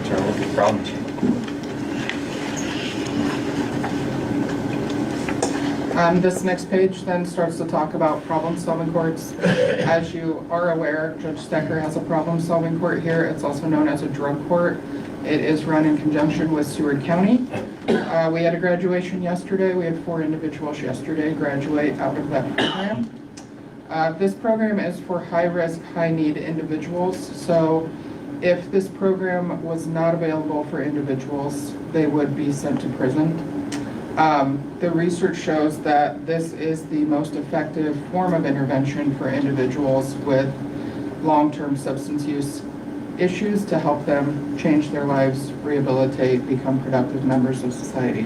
Charlie, no problem. This next page then starts to talk about problem-solving courts. As you are aware, Judge Stecker has a problem-solving court here. It's also known as a drug court. It is run in conjunction with Seward County. We had a graduation yesterday. We had 4 individuals yesterday graduate out of that program. This program is for high-risk, high-need individuals. So if this program was not available for individuals, they would be sent to prison. The research shows that this is the most effective form of intervention for individuals with long-term substance use issues to help them change their lives, rehabilitate, become productive members of society.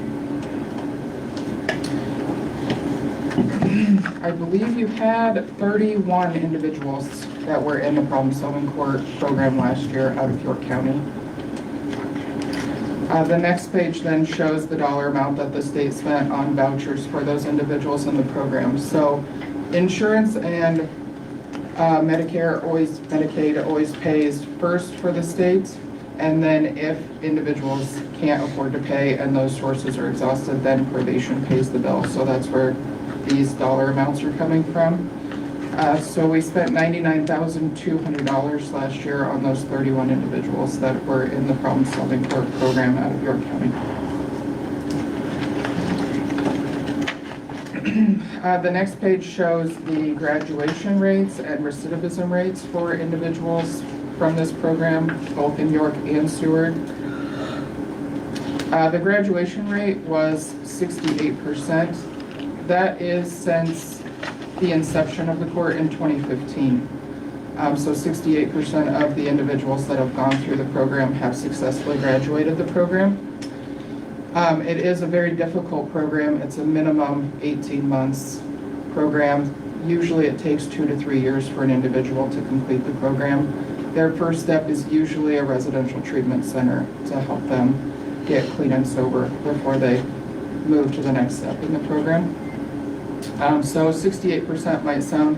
I believe you had 31 individuals that were in the problem-solving court program last year out of York County. The next page then shows the dollar amount that the state spent on vouchers for those individuals in the program. So insurance and Medicaid always pays first for the state, and then if individuals can't afford to pay and those sources are exhausted, then probation pays the bill. So that's where these dollar amounts are coming from. So we spent $99,200 last year on those 31 individuals that were in the problem-solving court program out of York County. The next page shows the graduation rates and recidivism rates for individuals from this program, both in York and Seward. The graduation rate was 68%. That is since the inception of the court in 2015. So 68% of the individuals that have gone through the program have successfully graduated the program. It is a very difficult program. It's a minimum 18 months program. Usually it takes 2 to 3 years for an individual to complete the program. Their first step is usually a residential treatment center to help them get clean and sober before they move to the next step in the program. So 68% might sound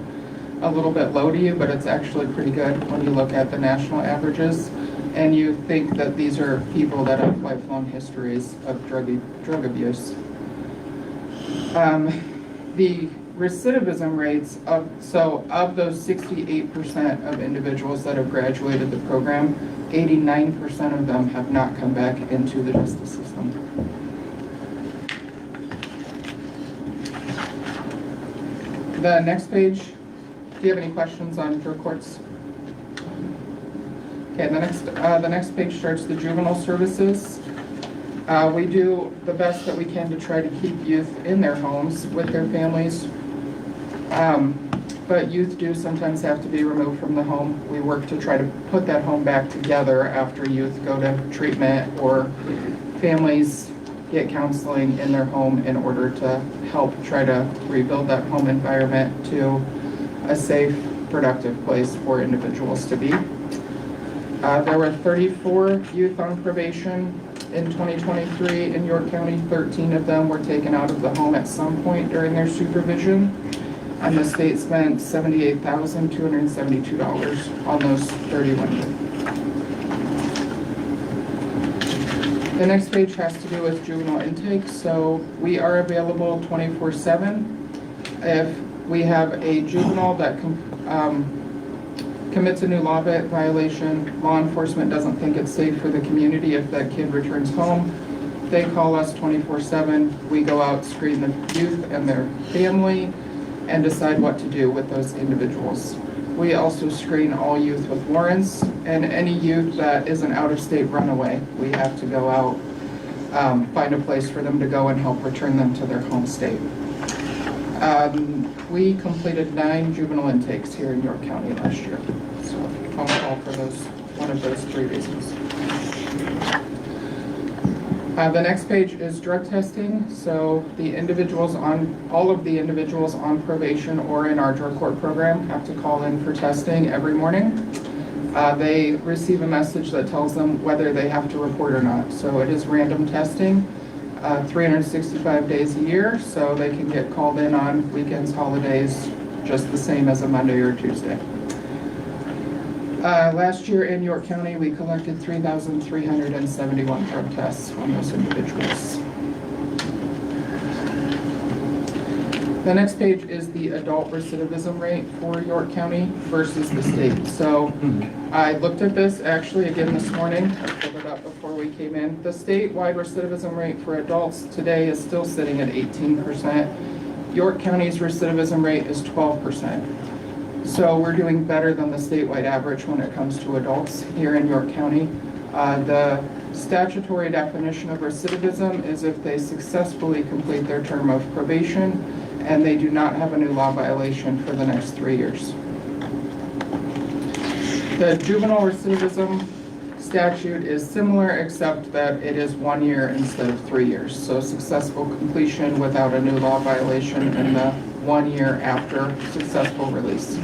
a little bit low to you, but it's actually pretty good when you look at the national averages and you think that these are people that have lifelong histories of drug abuse. The recidivism rates of those 68% of individuals that have graduated the program, 89% of them have not come back into the justice system. The next page, do you have any questions on drug courts? Okay, the next page starts the juvenile services. We do the best that we can to try to keep youth in their homes with their families. But youth do sometimes have to be removed from the home. We work to try to put that home back together after youth go to treatment or families get counseling in their home in order to help try to rebuild that home environment to a safe, productive place for individuals to be. There were 34 youth on probation in 2023 in York County. 13 of them were taken out of the home at some point during their supervision, and the state spent $78,272 on those 31 youth. The next page has to do with juvenile intake. So we are available 24/7. If we have a juvenile that commits a new law violation, law enforcement doesn't think it's safe for the community if that kid returns home, they call us 24/7. We go out, screen the youth and their family, and decide what to do with those individuals. We also screen all youth with warrants, and any youth that is an out-of-state runaway, we have to go out, find a place for them to go and help return them to their home state. We completed 9 juvenile intakes here in York County last year. So phone call for one of those 3 reasons. The next page is drug testing. So all of the individuals on probation or in our drug court program have to call in for testing every morning. They receive a message that tells them whether they have to report or not. So it is random testing, 365 days a year, so they can get called in on weekends, holidays, just the same as a Monday or Tuesday. Last year in York County, we collected 3,371 drug tests on those individuals. The next page is the adult recidivism rate for York County versus the state. So I looked at this actually again this morning. I pulled it up before we came in. The statewide recidivism rate for adults today is still sitting at 18%. York County's recidivism rate is 12%. So we're doing better than the statewide average when it comes to adults here in York County. The statutory definition of recidivism is if they successfully complete their term of probation and they do not have a new law violation for the next 3 years. The juvenile recidivism statute is similar except that it is 1 year instead of 3 years. So successful completion without a new law violation in the 1 year after successful release.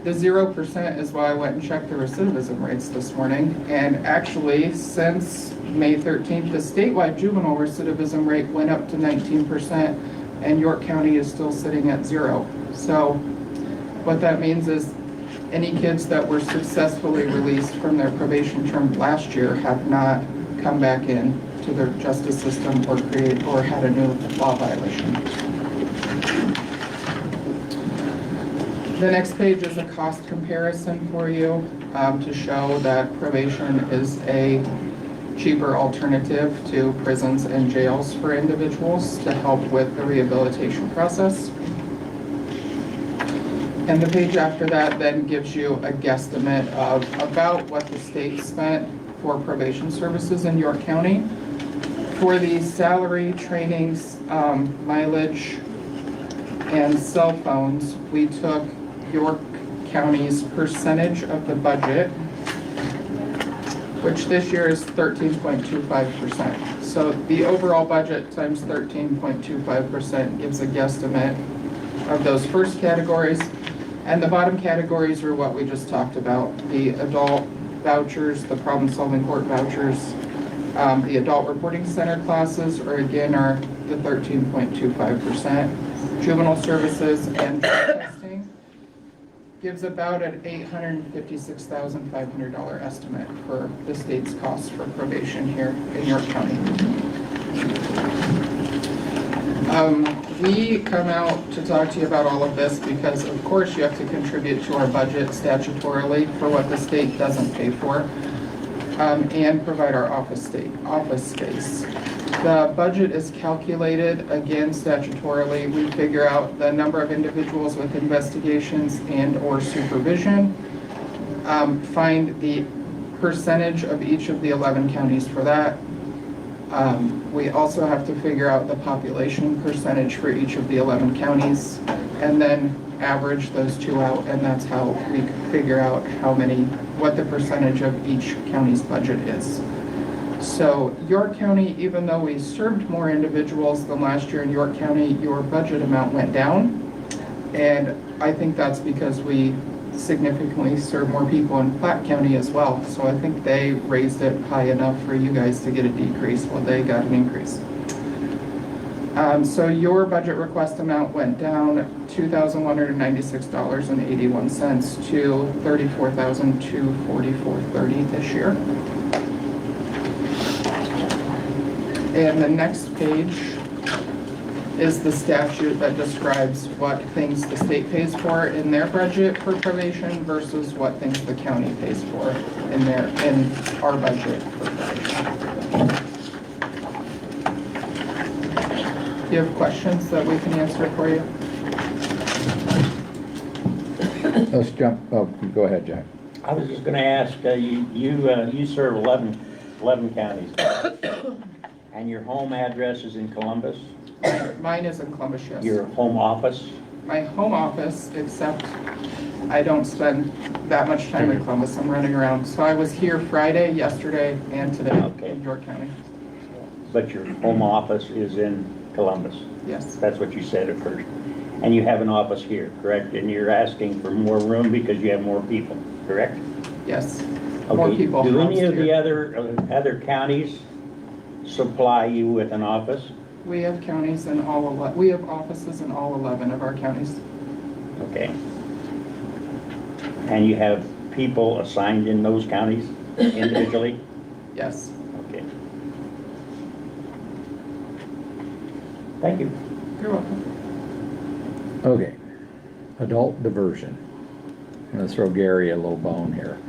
The 0% is why I went and checked the recidivism rates this morning. And actually, since May 13th, the statewide juvenile recidivism rate went up to 19%, and York County is still sitting at 0. So what that means is any kids that were successfully released from their probation term last year have not come back in to their justice system or had a new law violation. The next page is a cost comparison for you to show that probation is a cheaper alternative to prisons and jails for individuals to help with the rehabilitation process. And the page after that then gives you a guesstimate of about what the state spent for probation services in York County. For the salary, trainings, mileage, and cell phones, we took York County's percentage of the budget, which this year is 13.25%. So the overall budget times 13.25% gives a guesstimate of those first categories. And the bottom categories are what we just talked about. The adult vouchers, the problem-solving court vouchers, the adult reporting center classes are the 13.25%. Juvenile services and testing gives about an $856,500 estimate for the state's costs for probation here in York County. We come out to talk to you about all of this because, of course, you have to contribute to our budget statutorily for what the state doesn't pay for, and provide our office space. The budget is calculated, again, statutorily. We figure out the number of individuals with investigations and/or supervision, find the percentage of each of the 11 counties for that. We also have to figure out the population percentage for each of the 11 counties, and then average those two out, and that's how we figure out what the percentage of each county's budget is. So York County, even though we served more individuals than last year in York County, your budget amount went down. And I think that's because we significantly serve more people in Platte County as well. So I think they raised it high enough for you guys to get a decrease while they got an increase. So your budget request amount went down $2,196.81 to $34,244.30 this year. And the next page is the statute that describes what things the state pays for in their budget for probation versus what things the county pays for in our budget for probation. Do you have questions that we can answer for you? Let's jump, oh, go ahead, Jack. I was just gonna ask, you serve 11 counties, and your home address is in Columbus? Mine is in Columbus, yes. Your home office? My home office, except I don't spend that much time in Columbus. I'm running around. So I was here Friday, yesterday, and today in York County. But your home office is in Columbus? Yes. That's what you said at first. And you have an office here, correct? And you're asking for more room because you have more people, correct? Yes. More Okay. people. Do any of the here. other counties supply you with an office? We have counties in we have offices in all 11 of our counties. Okay. And you have people assigned in those counties individually? Yes. Okay. Thank you. You're welcome. Okay, adult diversion. I'm gonna throw Gary a little bone here.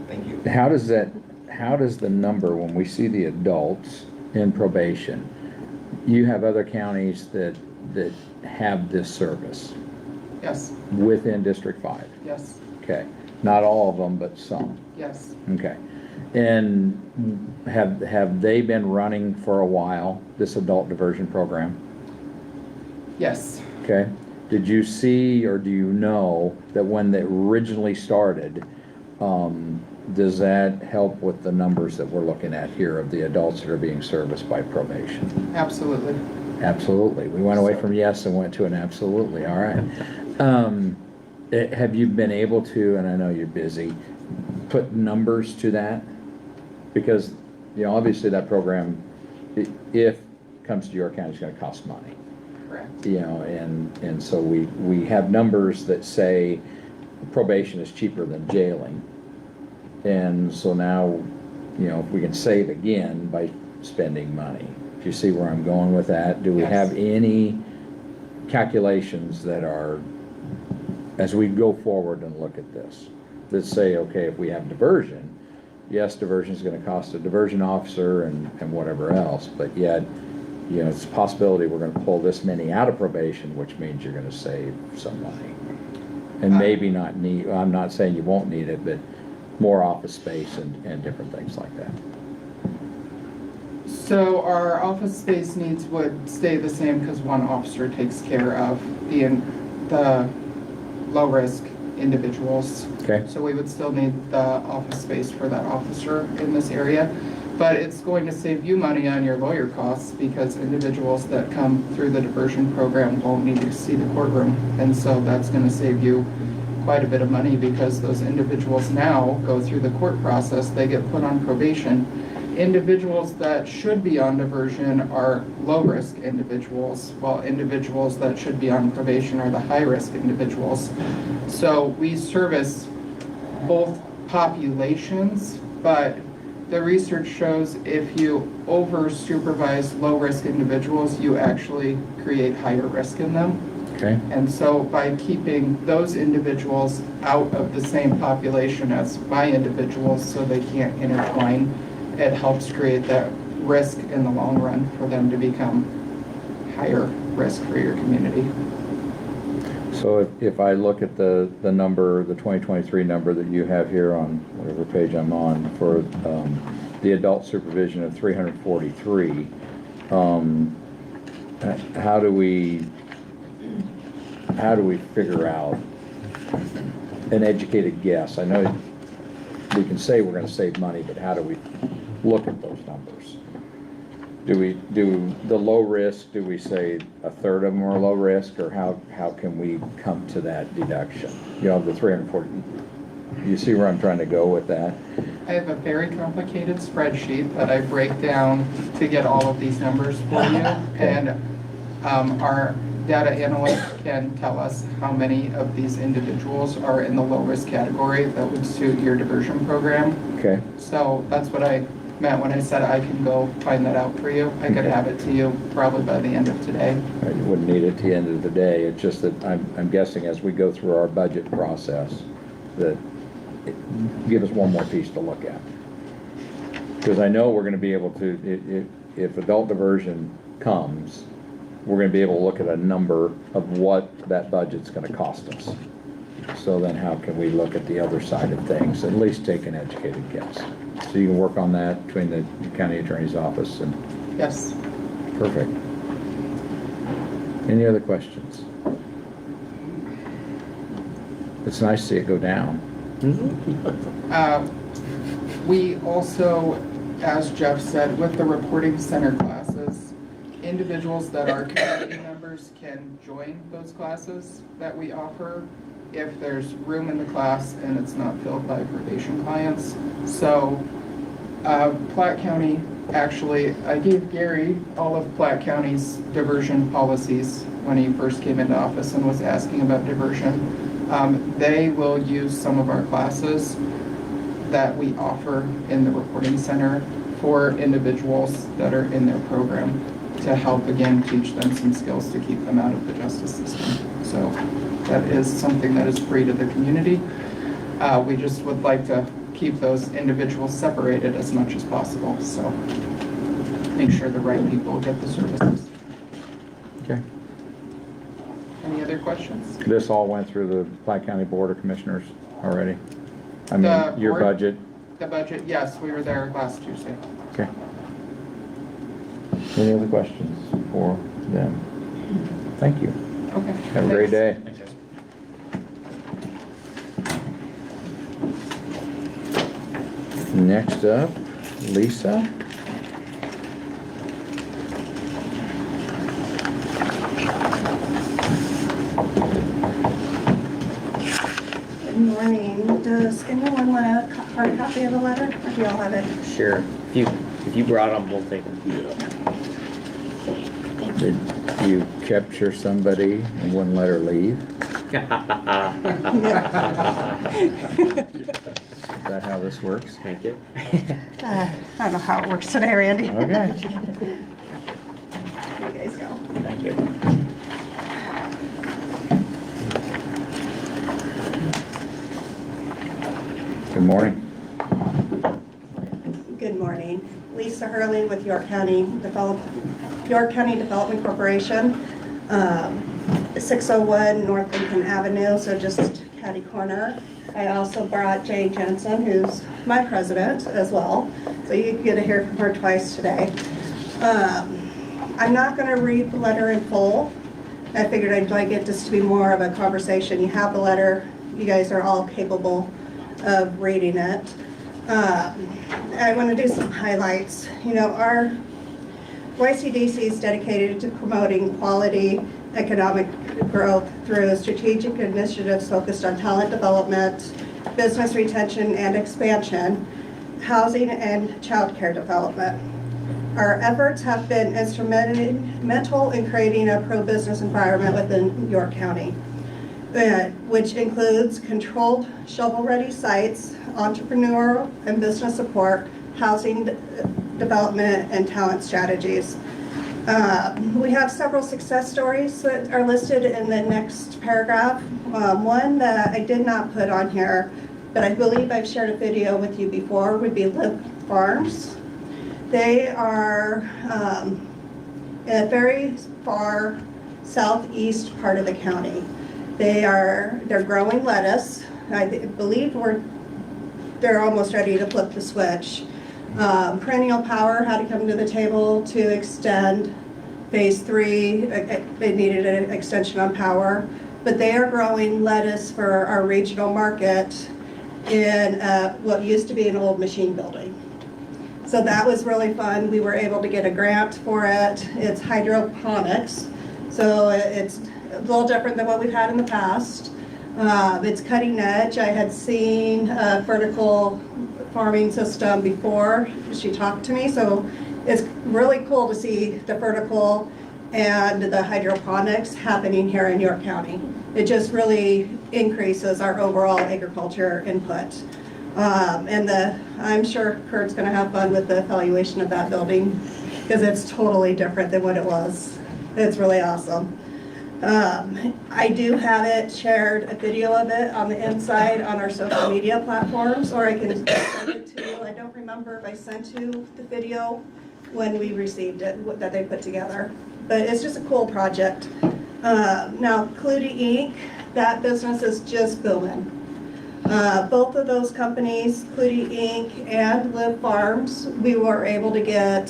Thank you. How does the number, when we see the adults in probation, you have other counties that have this service Yes. within District 5? Yes. Okay, not all of them, but some. Yes. Okay. And have they been running for a while, this adult diversion program? Yes. Okay. Did you see, or do you know that when they originally started, does that help with the numbers that we're looking at here of the adults that are being serviced by probation? Absolutely. Absolutely. We went away from yes and went to an absolutely. All right. Have you been able to, and I know you're busy, put numbers to that? Because, you know, obviously that program, if it comes to York County, is going to cost money. Correct. You know, and so we have numbers that say probation is cheaper than jailing. And so now, you know, if we can save again by spending money. Do you see where I'm going with that? Do we Yes. have any calculations that are, as we go forward and look at this, that say, okay, if we have diversion, yes, diversion is going to cost a diversion officer and whatever else, but yet, you know, it's a possibility we're going to pull this many out of probation, which means you're going to save some money. And maybe not need, I'm not saying you won't need it, but more office space and different things like that. So our office space needs would stay the same because one officer takes care of the low-risk individuals. Okay. So we would still need the office space for that officer in this area. But it's going to save you money on your lawyer costs because individuals that come through the diversion program won't need to see the courtroom. And so that's going to save you quite a bit of money because those individuals now go through the court process, they get put on probation. Individuals that should be on diversion are low-risk individuals, while individuals that should be on probation are the high-risk individuals. So we service both populations, but the research shows if you over-supervise low-risk individuals, you actually create higher risk in them. Okay. And so by keeping those individuals out of the same population as my individuals so they can't intertwine, it helps create that risk in the long run for them to become higher risk for your community. So if I look at the number, the 2023 number that you have here on whatever page I'm on for the adult supervision of 343, how do we figure out an educated guess? I know we can say we're going to save money, but how do we look at those numbers? Do we do the low risk? Do we say a third of them are low risk, or how can we come to that deduction? You know, the 340. You see where I'm trying to go with that? I have a very complicated spreadsheet that I break down to get all of these numbers for you. And our data analyst can tell us how many of these individuals are in the low risk category that would suit your diversion program. Okay. So that's what I Matt, when I said I can go find that out for you, I could have it to you probably by the end of today. You wouldn't need it at the end of the day. It's just that I'm guessing as we go through our budget process, that give us one more piece to look at. Because I know we're gonna be able to, if adult diversion comes, we're gonna be able to look at a number of what that budget's gonna cost us. So then how can we look at the other side of things, at least take an educated guess? So you can work on that between the county attorney's office and, Yes. perfect. Any other questions? It's nice to see it go down. We also, as Jeff said, with the reporting center classes, individuals that are community members can join those classes that we offer if there's room in the class and it's not filled by probation clients. So Platte County, actually, I gave Gary all of Platte County's diversion policies when he first came into office and was asking about diversion. They will use some of our classes that we offer in the reporting center for individuals that are in their program to help, again, teach them some skills to keep them out of the justice system. So that is something that is free to the community. We just would like to keep those individuals separated as much as possible, so make sure the right people get the services. Okay. Any other questions? This all went through the Platte County Board of Commissioners already? I mean, The your board- budget? The budget, yes, we were there last Tuesday. Okay. Any other questions for them? Thank you. Okay. Have a great day. Next up, Lisa. Good morning. Does anyone want a hard copy of the letter, or do y'all have it? Sure. If you brought them, we'll take them. Did you capture somebody and wouldn't let her leave? Is that how this works? Thank you. I don't know how it works today, Randy. Okay. Here you guys go. Thank you. Good morning. Good morning. Lisa Hurley with York County Development Corporation, 601 North Lincoln Avenue, so just catty corner. I also brought Jay Jensen, who's my president as well, so you get to hear from her twice today. I'm not going to read the letter in full. I figured I'd like it just to be more of a conversation. You have the letter. You guys are all capable of reading it. I want to do some highlights. You know, our YCDC is dedicated to promoting quality economic growth through strategic initiatives focused on talent development, business retention and expansion, housing and child care development. Our efforts have been instrumental in creating a pro-business environment within York County, which includes controlled shovel-ready sites, entrepreneurial and business support, housing development, and talent strategies. We have several success stories that are listed in the next paragraph. One that I did not put on here, but I believe I've shared a video with you before, would be Live Farms. They are in a very far southeast part of the county. They're growing lettuce. I believe they're almost ready to flip the switch. Perennial Power had to come to the table to extend phase 3. They needed an extension on power, but they are growing lettuce for our regional market in what used to be an old machine building. So that was really fun. We were able to get a grant for it. It's hydroponics, so it's a little different than what we've had in the past. It's cutting edge. I had seen a vertical farming system before she talked to me, so it's really cool to see the vertical and the hydroponics happening here in York County. It just really increases our overall agriculture input. I'm sure Kurt's gonna have fun with the evaluation of that building, because it's totally different than what it was. It's really awesome. I do have it shared, a video of it on the inside on our social media platforms, or I can send it to you. I don't remember if I sent you the video when we received it, that they put together. But it's just a cool project. Now, Clutie Inc., that business is just booming. Both of those companies, Clutie Inc. and Live Farms, we were able to get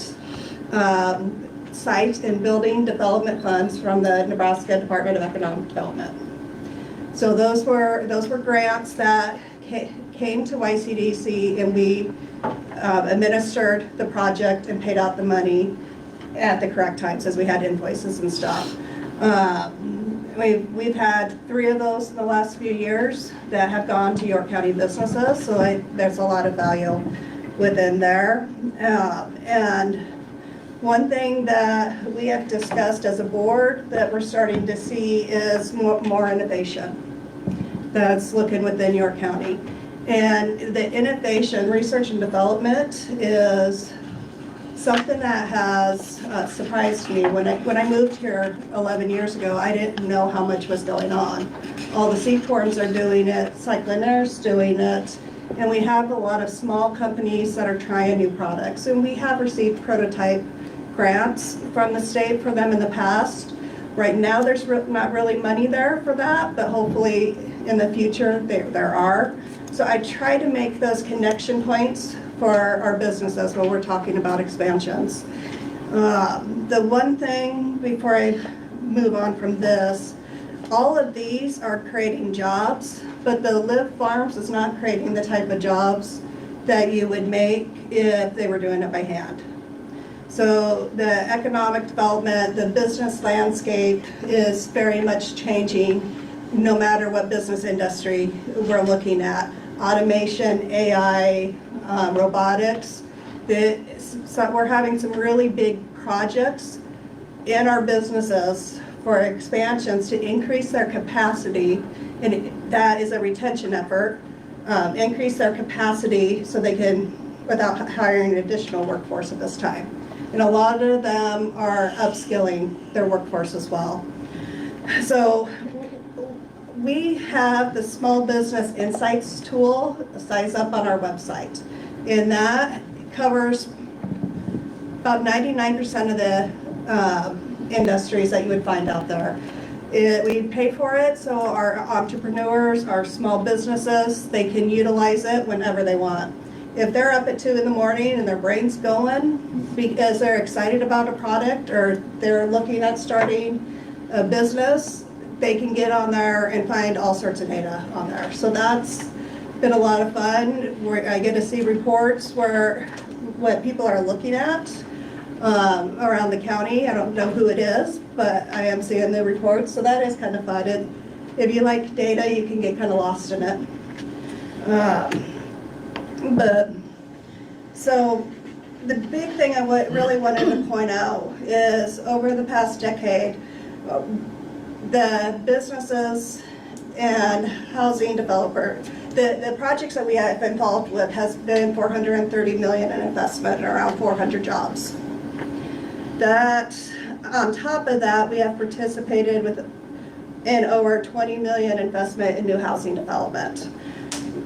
site and building development funds from the Nebraska Department of Economic Development. So those were grants that came to YCDC, and we administered the project and paid out the money at the correct times, as we had invoices and stuff. We've had 3 of those in the last few years that have gone to York County businesses, so there's a lot of value within there. And one thing that we have discussed as a board that we're starting to see is more innovation that's looking within York County. And the innovation, research and development, is something that has surprised me. When I moved here 11 years ago, I didn't know how much was going on. All the C-Corps are doing it, Cyclinair's doing it, and we have a lot of small companies that are trying new products. And we have received prototype grants from the state for them in the past. Right now, there's not really money there for that, but hopefully in the future there are. So I try to make those connection points for our businesses when we're talking about expansions. The one thing before I move on from this, all of these are creating jobs, but the Live Farms is not creating the type of jobs that you would make if they were doing it by hand. So the economic development, the business landscape is very much changing no matter what business industry we're looking at. Automation, AI, robotics. So we're having some really big projects in our businesses for expansions to increase their capacity, and that is a retention effort, increase their capacity so they can, without hiring an additional workforce at this time. And a lot of them are upskilling their workforce as well. So we have the Small Business Insights tool, Size Up, on our website. And that covers about 99% of the industries that you would find out there. We pay for it, so our entrepreneurs, our small businesses, they can utilize it whenever they want. If they're up at 2 in the morning and their brain's going because they're excited about a product or they're looking at starting a business, they can get on there and find all sorts of data on there. So that's been a lot of fun. I get to see reports where what people are looking at around the county. I don't know who it is, but I am seeing the reports, so that is kind of fun. And if you like data, you can get kind of lost in it. So the big thing I really wanted to point out is over the past decade, the businesses and housing developer, the projects that we have been involved with has been $430 million in investment and around 400 jobs. That, on top of that, we have participated in over 20 million investment in new housing development.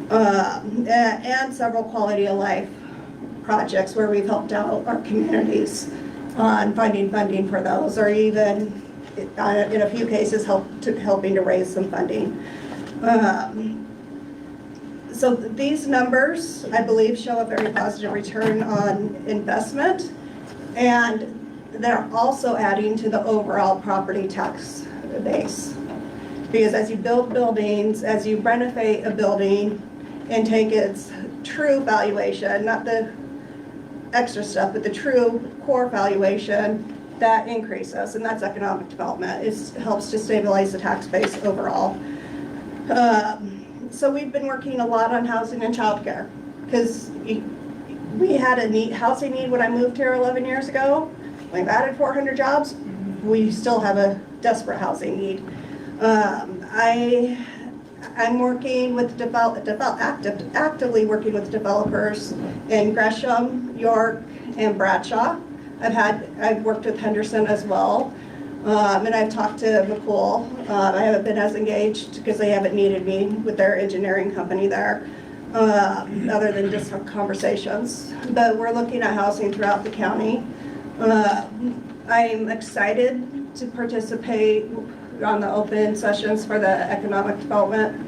And several quality of life projects where we've helped out our communities on finding funding for those, or even in a few cases helping to raise some funding. So these numbers, I believe, show a very positive return on investment, and they're also adding to the overall property tax base. Because as you build buildings, as you renovate a building and take its true valuation, not the extra stuff, but the true core valuation, that increases, and that's economic development. It helps to stabilize the tax base overall. So we've been working a lot on housing and childcare, because we had a housing need when I moved here 11 years ago. We've added 400 jobs. We still have a desperate housing need. I'm working with actively working with developers in Gresham, York, and Bradshaw. I've worked with Henderson as well. And I've talked to McCool. I haven't been as engaged because they haven't needed me with their engineering company there, other than just some conversations. But we're looking at housing throughout the county. I'm excited to participate on the open sessions for the economic development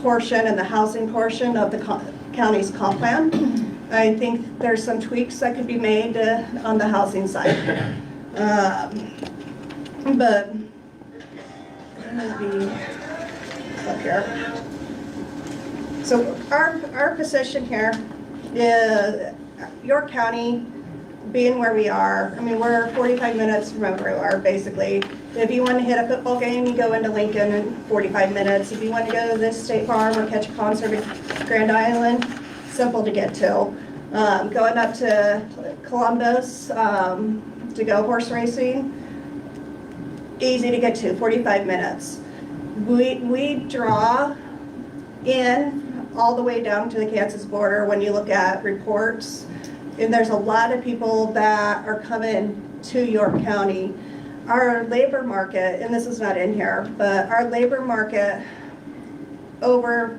portion and the housing portion of the county's comp plan. I think there's some tweaks that could be made on the housing side. But let me up here. So our position here is York County being where we are. I mean, we're 45 minutes from where we are, basically. If you want to hit a football game, you go into Lincoln in 45 minutes. If you want to go to this State Farm or catch a concert at Grand Island, simple to get to. Going up to Columbus to go horse racing, easy to get to, 45 minutes. We draw in all the way down to the Kansas border when you look at reports. And there's a lot of people that are coming to York County. Our labor market, and this is not in here, but our labor market, over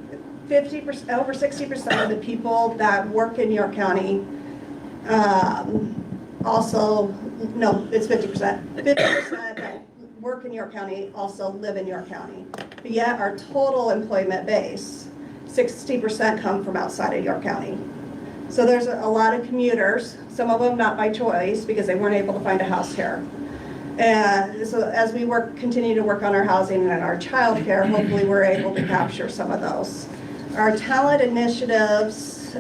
50%, over 60% of the people that work in York County also, no, it's 50%. 50% that work in York County also live in York County. But yet our total employment base, 60% come from outside of York County. So there's a lot of commuters, some of them not by choice because they weren't able to find a house here. And so as we continue to work on our housing and our child care, hopefully we're able to capture some of those. Our talent initiatives,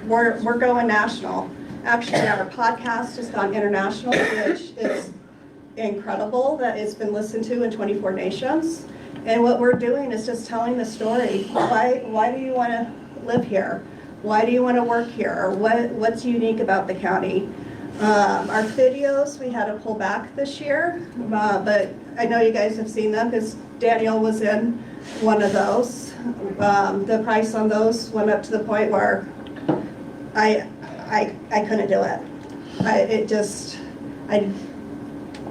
we're going national. Actually, our podcast has gone international, which is incredible that it's been listened to in 24 nations. And what we're doing is just telling the story. Why do you want to live here? Why do you want to work here? What's unique about the county? Our videos, we had to pull back this year, but I know you guys have seen them because Daniel was in one of those. The price on those went up to the point where I couldn't do it.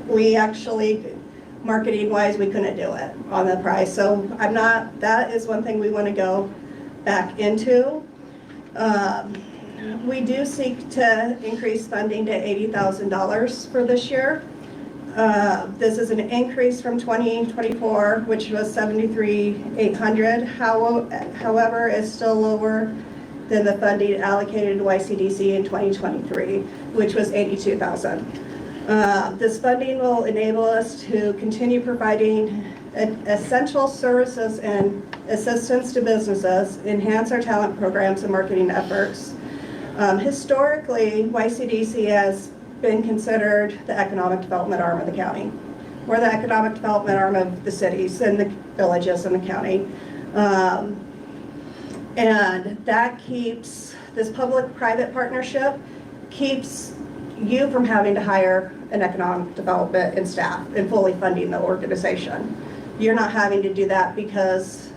We actually, marketing wise, we couldn't do it on the price. So that is one thing we want to go back into. We do seek to increase funding to $80,000 for this year. This is an increase from 2024, which was $73,800. However, it's still lower than the funding allocated to YCDC in 2023, which was $82,000. This funding will enable us to continue providing essential services and assistance to businesses, enhance our talent programs and marketing efforts. Historically, YCDC has been considered the economic development arm of the county. We're the economic development arm of the cities and the villages in the county. And that keeps, this public-private partnership keeps you from having to hire an economic development and staff and fully funding the organization. You're not having to do that because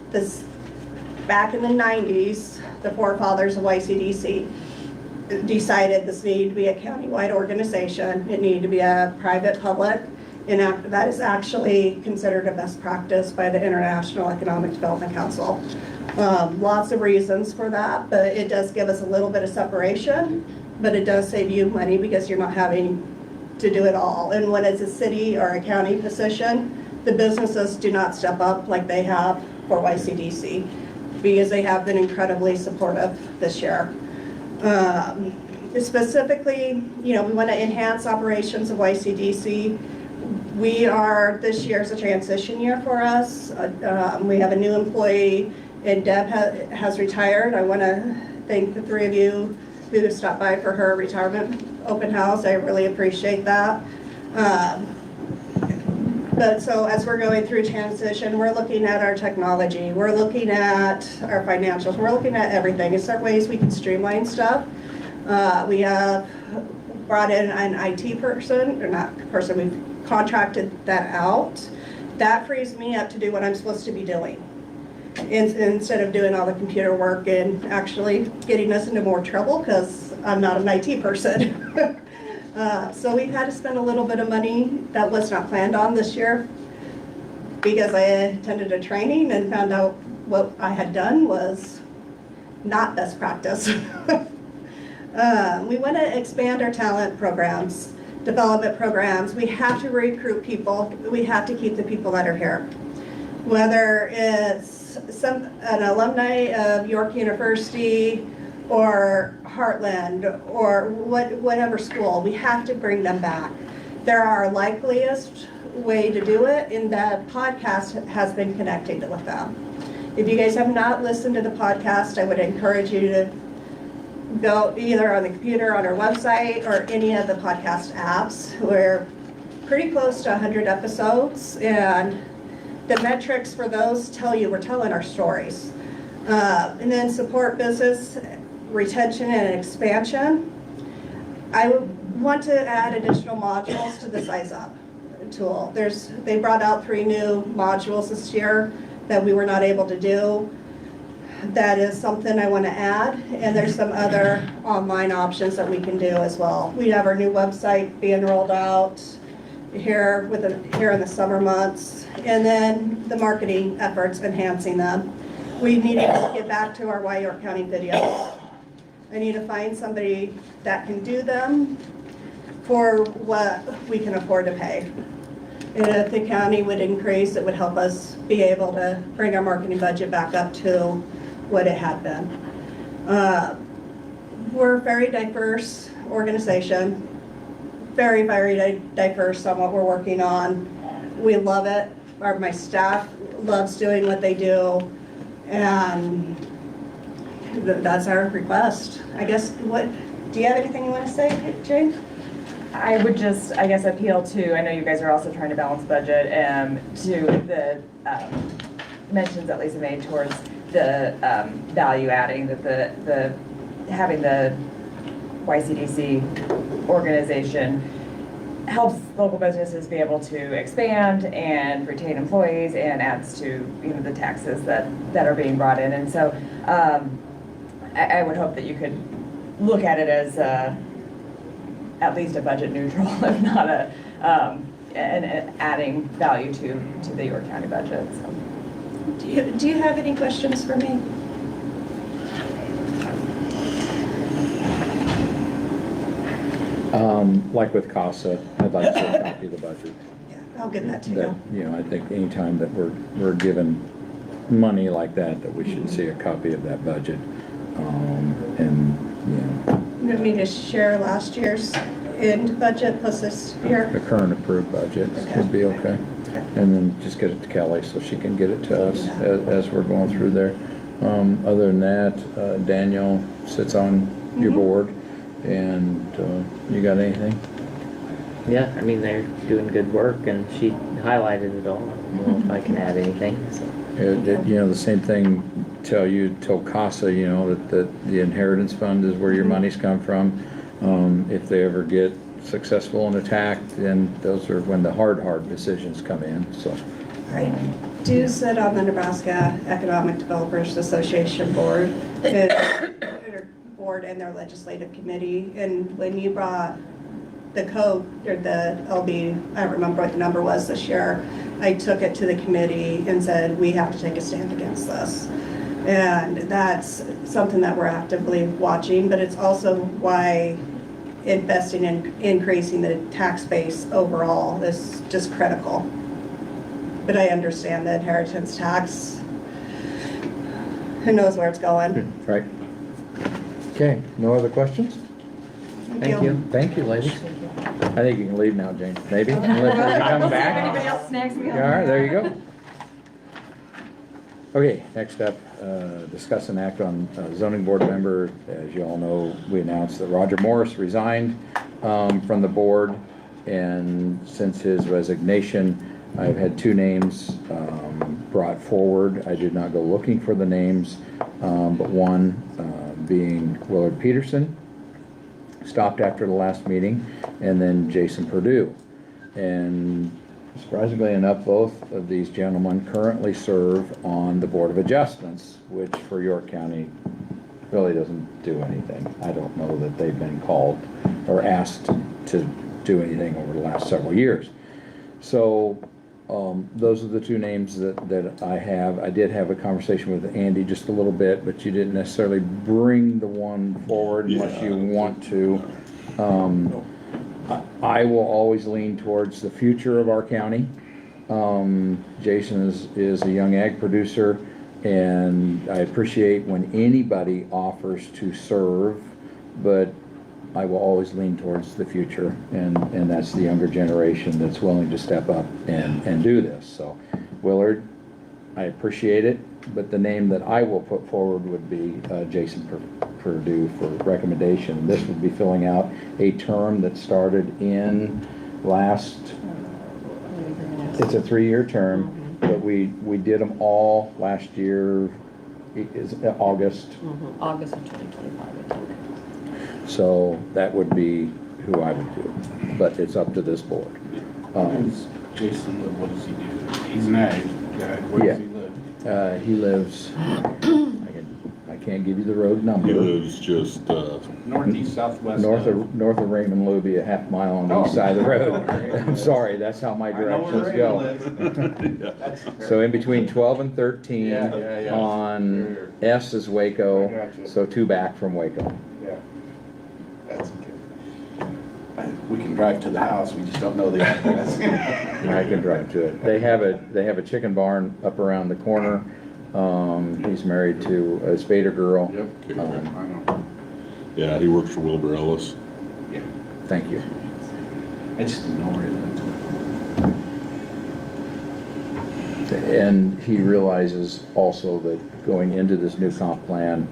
back in the 90s, the forefathers of YCDC decided this needed to be a countywide organization. It needed to be a private public, and that is actually considered a best practice by the International Economic Development Council. Lots of reasons for that, but it does give us a little bit of separation, but it does save you money because you're not having to do it all. And when it's a city or a county position, the businesses do not step up like they have for YCDC because they have been incredibly supportive this year. Specifically, we want to enhance operations of YCDC. This year is a transition year for us. We have a new employee, and Deb has retired. I want to thank the three of you who stopped by for her retirement open house. I really appreciate that. But so as we're going through transition, we're looking at our technology, we're looking at our financials, we're looking at everything. Is there ways we can streamline stuff? We have brought in an IT person, or not person, we've contracted that out. That frees me up to do what I'm supposed to be doing. instead of doing all the computer work and actually getting us into more trouble because I'm not an IT person. So we had to spend a little bit of money that was not planned on this year because I attended a training and found out what I had done was not best practice. We want to expand our talent programs, development programs. We have to recruit people. We have to keep the people that are here. Whether it's an alumni of York University or Heartland or whatever school, we have to bring them back. They're our likeliest way to do it, and that podcast has been connecting with them. If you guys have not listened to the podcast, I would encourage you to go either on the computer, on our website, or any of the podcast apps. We're pretty close to 100 episodes, and the metrics for those tell you we're telling our stories. And then support business, retention, and expansion. I would want to add additional modules to the Size Up tool. They brought out 3 new modules this year that we were not able to do. That is something I want to add, and there's some other online options that we can do as well. We have our new website being rolled out here in the summer months, and then the marketing efforts, enhancing them. We need to get back to our Why York County videos. I need to find somebody that can do them for what we can afford to pay. And if the county would increase, it would help us be able to bring our marketing budget back up to what it had been. We're a very diverse organization, very, very diverse on what we're working on. We love it. My staff loves doing what they do, and that's our request. I guess, do you have anything you want to say, Jane? I would just, I guess, appeal to, I know you guys are also trying to balance budget, to the mentions that Lisa made towards the value adding, that the having the YCDC organization helps local businesses be able to expand and retain employees, and adds to the taxes that are being brought in. And so I would hope that you could look at it as at least a budget neutral, if not and adding value to the York County budget. So. Do you have any questions for me? Like with CASA, I'd like to see a copy of the budget. Yeah, I'll give that to you. I think anytime that we're given money like that we should see a copy of that budget. You want me to share last year's end budget plus this year? The current approved budget would be okay. And then just get it to Kelly so she can get it to us as we're going through there. Other than that, Daniel sits on your board, and you got anything? Yeah, I mean, they're doing good work, and she highlighted it all. I don't know if I can add anything. So. The same thing tell CASA, that the inheritance fund is where your money's come from. If they ever get successful and attacked, then those are when the hard decisions come in, so. Right. Do sit on the Nebraska Economic Developers Association board, and their legislative committee. And when you brought the code, or the LB, I don't remember what the number was this year, I took it to the committee and said, we have to take a stand against this. And that's something that we're actively watching, but it's also why investing in increasing the tax base overall is just critical. But I understand the inheritance tax. Who knows where it's going? Right. Okay, no other questions? Thank you. Thank you, ladies. I think you can leave now, Jane. Maybe? Unless you come back. Anybody else snags me All right, there you go. Okay, next up, discuss and act on zoning board member. As you all know, we announced that Roger Morris resigned from the board, and since his resignation, I've had 2 names brought forward. I did not go looking for the names, but one being Willard Peterson, stopped after the last meeting, and then Jason Perdue. And Surprisingly enough, both of these gentlemen currently serve on the Board of Adjustments, which for York County really doesn't do anything. I don't know that they've been called or asked to do anything over the last several years. So those are the two names that I have. I did have a conversation with Andy just a little bit, but you didn't necessarily bring the one forward unless you want to. I will always lean towards the future of our county. Jason is a young ag producer, and I appreciate when anybody offers to serve, but I will always lean towards the future, and that's the younger generation that's willing to step up and do this. So, Willard, I appreciate it, but the name that I will put forward would be Jason Purdue for recommendation. This would be filling out a term that started in it's a 3-year term, but we did them all last year, is August. August of 2025, I think. So that would be who I would do, but it's up to this board. Jason, what does he do? He's an ag guy. Where does he live? He lives, I can't give you the road number. He lives just, Northeast, southwest. North of Raymond Luby, a half mile on the east side of the road. I'm sorry, that's how my directions go. So in between 12 and 13, on S is Waco, so 2 back from Waco. Yeah. That's okay. We can drive to the house, we just don't know the address. I can drive to it. They have a chicken barn up around the corner. He's married to a Spader girl. Yep. I know. yeah, he works for Wilbur Ellis. Yeah. Thank you. I just didn't know where he lived. And he realizes also that going into this new comp plan,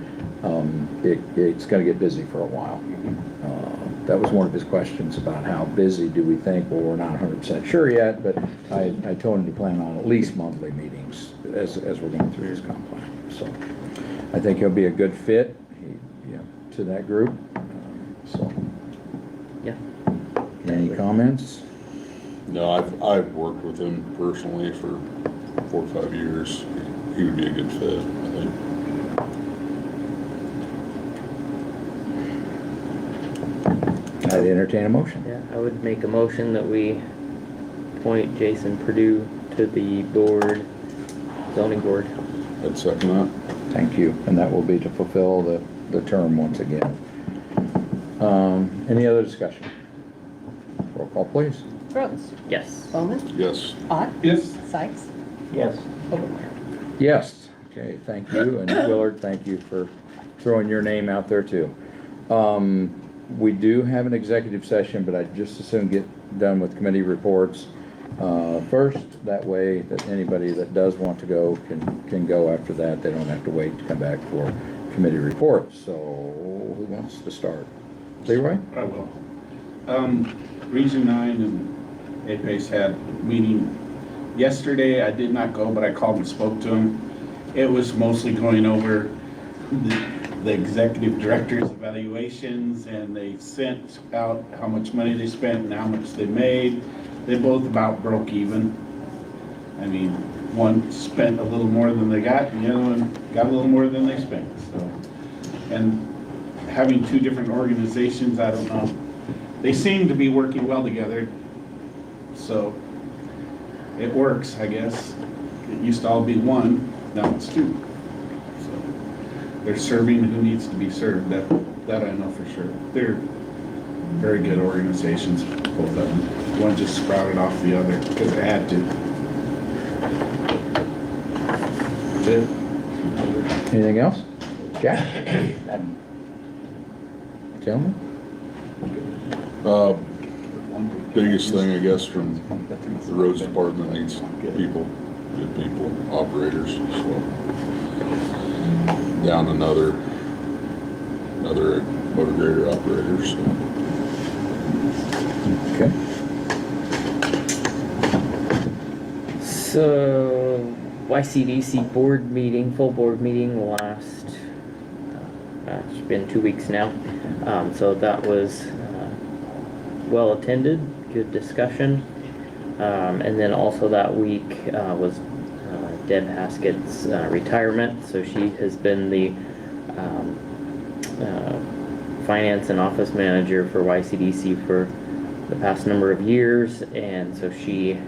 it's going to get busy for a while. That was one of his questions about how busy do we think. Well, we're not 100% sure yet, but I told him to plan on at least monthly meetings as we're going through his comp plan. So I think he'll be a good fit to that group. So Yeah. any comments? No, I've worked with him personally for 4 or 5 years. He would be a good fit, I think. I'd entertain a motion. Yeah, I would make a motion that we appoint Jason Purdue to the zoning board. I'd second that. Thank you. And that will be to fulfill the term once again. Any other discussion? Roll call, please. Rhodes? Yes. Bowman? Yes. Ott? Yes. Sykes? Yes. Overmeyer? Yes. Okay, thank you. And Willard, thank you for throwing your name out there too. We do have an executive session, but I'd just as soon get done with committee reports first. That way that anybody that does want to go can go after that. They don't have to wait to come back for committee reports. So who wants to start? Leroy? I will. Region 9 and APACE had a meeting yesterday. I did not go, but I called and spoke to him. It was mostly going over the executive director's evaluations, and they sent out how much money they spent and how much they made. They both about broke even. I mean, one spent a little more than they got, and the other one got a little more than they spent. So, and having 2 different organizations, I don't know. They seem to be working well together, so it works, I guess. It used to all be 1, now it's 2. So they're serving who needs to be served. That I know for sure. They're very good organizations, both of them. One just sprouted off the other because it had to. That's it. Anything else? Jack? Gentlemen? Biggest thing, I guess, from the roads department needs people, good people, operators, so. Down another motor grader operator, so. Okay. So YCDC board meeting, full board meeting last, it's been 2 weeks now. So that was well attended, good discussion. And then also that week was Deb Haskett's retirement. So she has been the finance and office manager for YCDC for the past number of years, and so she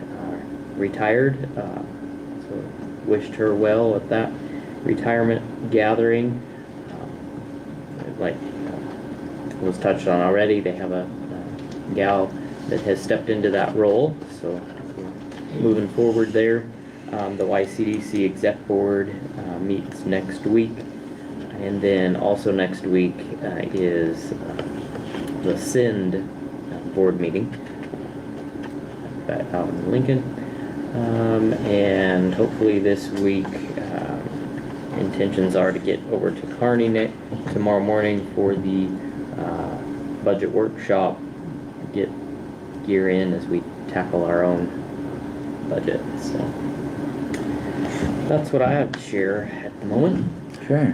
retired. So wished her well at that retirement gathering. Like was touched on already, they have a gal that has stepped into that role, so we're moving forward there. The YCDC exec board meets next week, and then also next week is the SIND board meeting out in Lincoln, and hopefully this week intentions are to get over to Kearney tomorrow morning for the budget workshop, get gear in as we tackle our own budget. So that's what I have to share at the moment. Okay.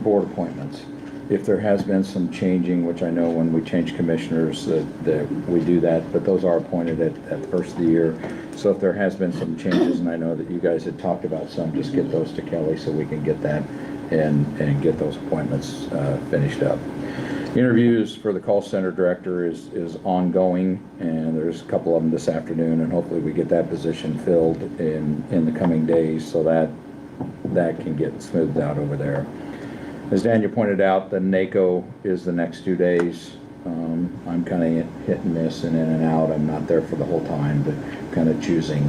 Board appointments. If there has been some changing, which I know when we change commissioners that we do that, but those are appointed at the first of the year. So if there has been some changes, and I know that you guys had talked about some, just get those to Kelly so we can get that and get those appointments finished up. Interviews for the call center director is ongoing, and there's a couple of them this afternoon, and hopefully we get that position filled in the coming days so that can get smoothed out over there. As Daniel pointed out, the NACO is the next 2 days. I'm kind of hit and miss and in and out. I'm not there for the whole time, but kind of choosing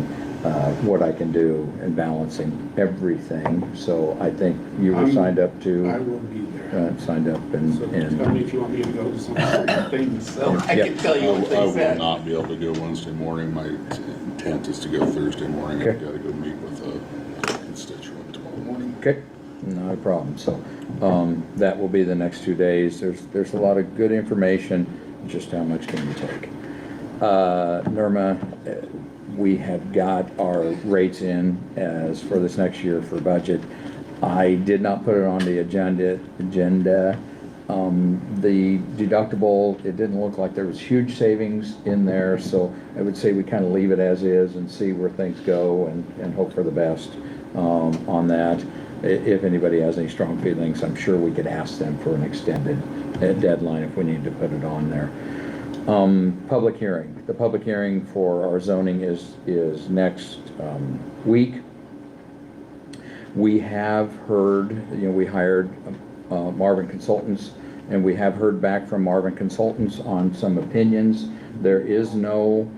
what I can do and balancing everything. So I think you were signed up to. I will be there. Signed up So tell me if you want me to go to some certain things, so I can tell you what I they will said. not be able to go Wednesday morning. My intent is to go Thursday morning. I've got to go meet with a constituent tomorrow morning. Okay, not a problem. So that will be the next 2 days. There's a lot of good information. Just how much can you take? Norma, we have got our rates in as for this next year for budget. I did not put it on the agenda. The deductible, it didn't look like there was huge savings in there, so I would say we kind of leave it as is and see where things go and hope for the best on that. If anybody has any strong feelings, I'm sure we could ask them for an extended deadline if we need to put it on there. Public hearing. The public hearing for our zoning is next week. We have heard, we hired Marvin Consultants, and we have heard back from Marvin Consultants on some opinions. There is no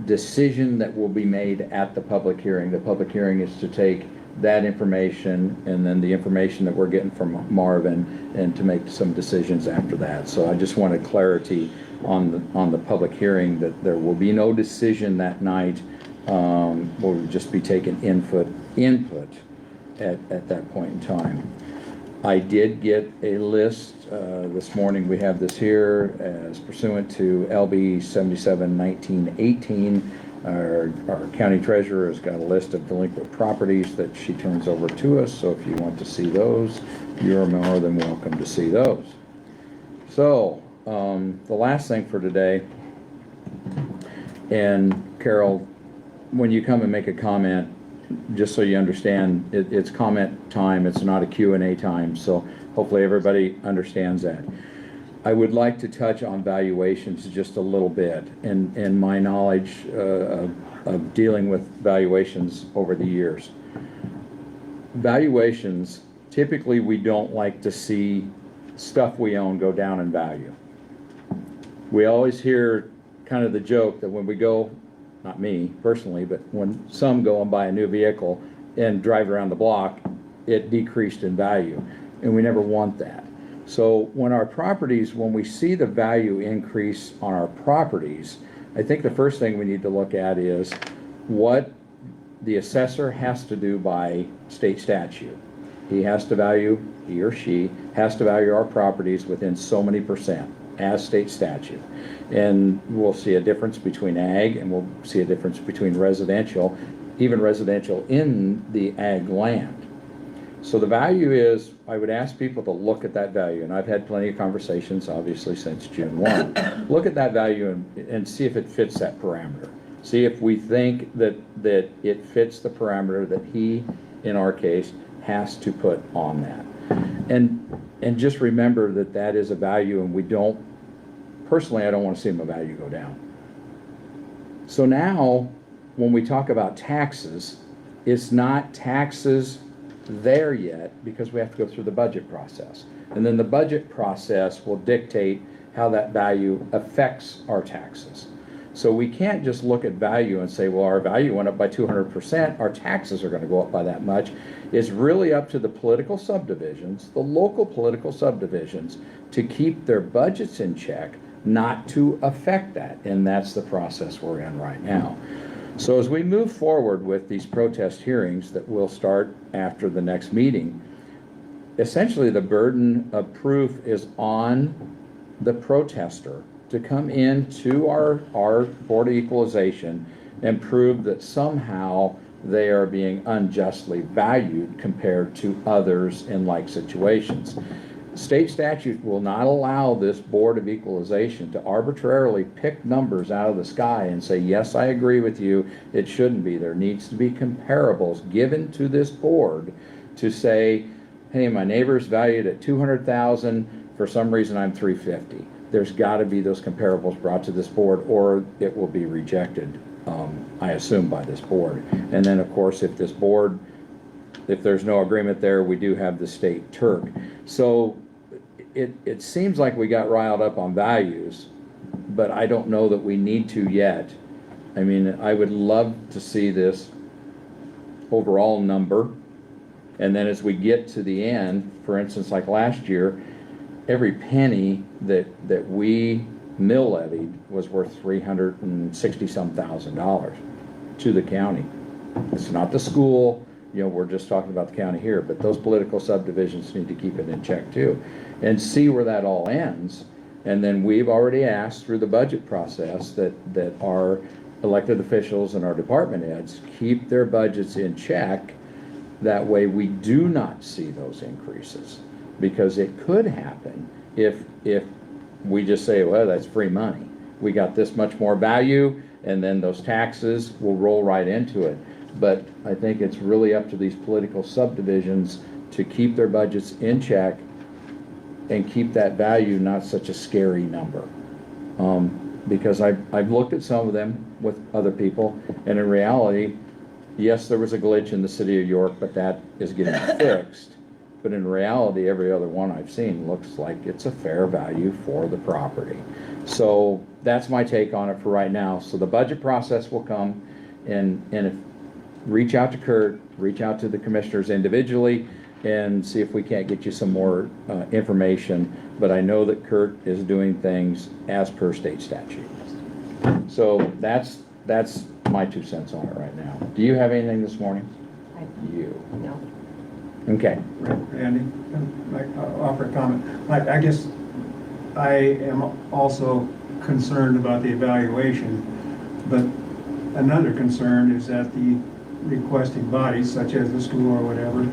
decision that will be made at the public hearing. The public hearing is to take that information and then the information that we're getting from Marvin and to make some decisions after that. So I just wanted clarity on the public hearing that there will be no decision that night. We'll just be taking input at that point in time. I did get a list this morning. We have this here as pursuant to LB 77-1918. Our county treasurer has got a list of delinquent properties that she turns over to us. So if you want to see those, you're more than welcome to see those. So the last thing for today, and Carol, when you come and make a comment, just so you understand, it's comment time, it's not a Q&A time, so hopefully everybody understands that. I would like to touch on valuations just a little bit and my knowledge of dealing with valuations over the years. Valuations, typically we don't like to see stuff we own go down in value. We always hear kind of the joke that when we go, not me personally, but when some go and buy a new vehicle and drive around the block, it decreased in value, and we never want that. So when our properties, when we see the value increase on our properties, I think the first thing we need to look at is what the assessor has to do by state statute. He or she has to value our properties within so many percent as state statute. And we'll see a difference between ag and we'll see a difference between residential, even residential in the ag land. So the value is, I would ask people to look at that value, and I've had plenty of conversations, obviously, since June 1. Look at that value and see if it fits that parameter. See if we think that it fits the parameter that he, in our case, has to put on that. And just remember that that is a value, and we don't, personally, I don't want to see my value go down. So now, when we talk about taxes, it's not taxes there yet because we have to go through the budget process. And then the budget process will dictate how that value affects our taxes. So we can't just look at value and say, well, our value went up by 200%, our taxes are going to go up by that much. It's really up to the political subdivisions, the local political subdivisions, to keep their budgets in check, not to affect that. And that's the process we're in right now. So as we move forward with these protest hearings that will start after the next meeting, essentially the burden of proof is on the protester to come into our Board of Equalization and prove that somehow they are being unjustly valued compared to others in like situations. State statute will not allow this Board of Equalization to arbitrarily pick numbers out of the sky and say, yes, I agree with you, it shouldn't be. There needs to be comparables given to this board to say, hey, my neighbor's valued at $200,000, for some reason I'm $350,000. There's got to be those comparables brought to this board, or it will be rejected, I assume, by this board. And then, of course, if this board, if there's no agreement there, we do have the state Turk. So it seems like we got riled up on values, but I don't know that we need to yet. I mean, I would love to see this overall number, and then as we get to the end, for instance, like last year, every penny that we mill levied was worth $360,000 to the county. It's not the school, you know, we're just talking about the county here, but those political subdivisions need to keep it in check too, and see where that all ends. And then we've already asked through the budget process that our elected officials and our department heads keep their budgets in check. That way we do not see those increases, because it could happen if we just say, well, that's free money. We got this much more value, and then those taxes will roll right into it. But I think it's really up to these political subdivisions to keep their budgets in check and keep that value not such a scary number. Because I've looked at some of them with other people, and in reality, yes, there was a glitch in the city of York, but that is getting fixed. But in reality, every other one I've seen looks like it's a fair value for the property. So that's my take on it for right now. So the budget process will come, and if, reach out to Kurt, reach out to the commissioners individually, and see if we can't get you some more information. But I know that Kurt is doing things as per state statute. So that's my 2 cents on it right now. Do you have anything this morning? No. Okay. Randy, I'll offer a comment. I guess I am also concerned about the evaluation, but another concern is that the requesting bodies, such as the school or whatever,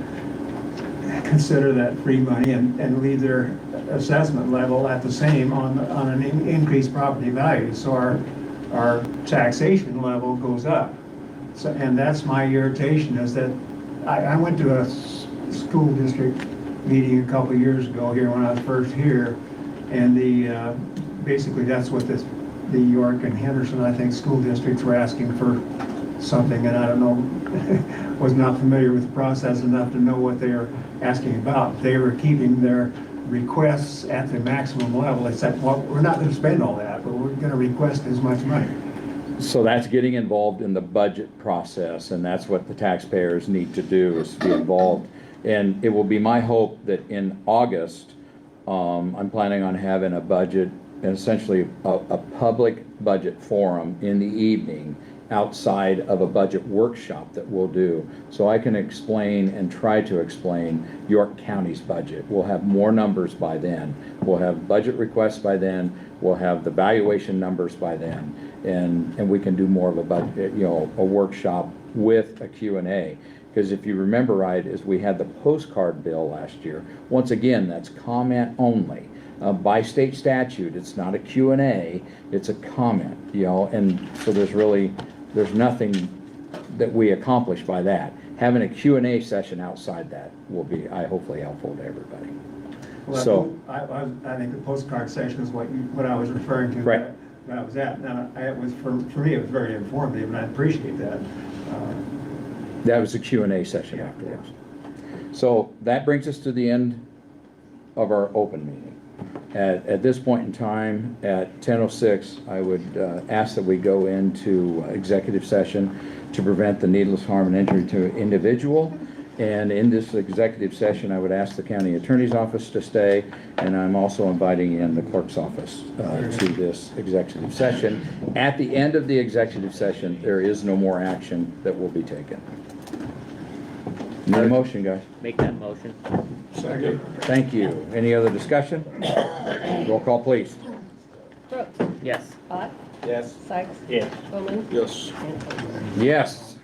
consider that free money and leave their assessment level at the same on an increased property value. So our taxation level goes up. So, and that's my irritation, is that I went to a school district meeting a couple of years ago here when I was first here, and basically that's what the York and Henderson, I think, school districts were asking for something, and I don't know, was not familiar with the process enough to know what they were asking about. They were keeping their requests at the maximum level. They said, well, we're not going to spend all that, but we're going to request as much money. So that's getting involved in the budget process, and that's what the taxpayers need to do, is to be involved. And it will be my hope that in August, I'm planning on having a budget, essentially a public budget forum in the evening outside of a budget workshop that we'll do, so I can explain and try to explain York County's budget. We'll have more numbers by then. We'll have budget requests by then. We'll have the valuation numbers by then, and we can do more of a budget, a workshop with a Q&A. Because if you remember right, as we had the postcard bill last year, once again, that's comment only. By state statute, it's not a Q&A, it's a comment, you know, and so there's nothing that we accomplish by that. Having a Q&A session outside that will be, hopefully helpful to everybody. Well, So, I think the postcard session is what I was referring to. Right. When I was at. Now, it was, for me, it was very informative, and I appreciate that. that was a Q&A session afterwards. So that brings us to the end of our open meeting. At this point in time, at 10:06, I would ask that we go into executive session to prevent the needless harm and injury to individual. And in this executive session, I would ask the county attorney's office to stay, and I'm also inviting in the clerk's office to this executive session. At the end of the executive session, there is no more action that will be taken. Need a motion, guys? Make that motion. Second. Thank you. Any other discussion? Roll call, please. Brooks. Yes. Ott. Yes. Sykes. Yes. Bowman. Yes. And Colvin. Yes.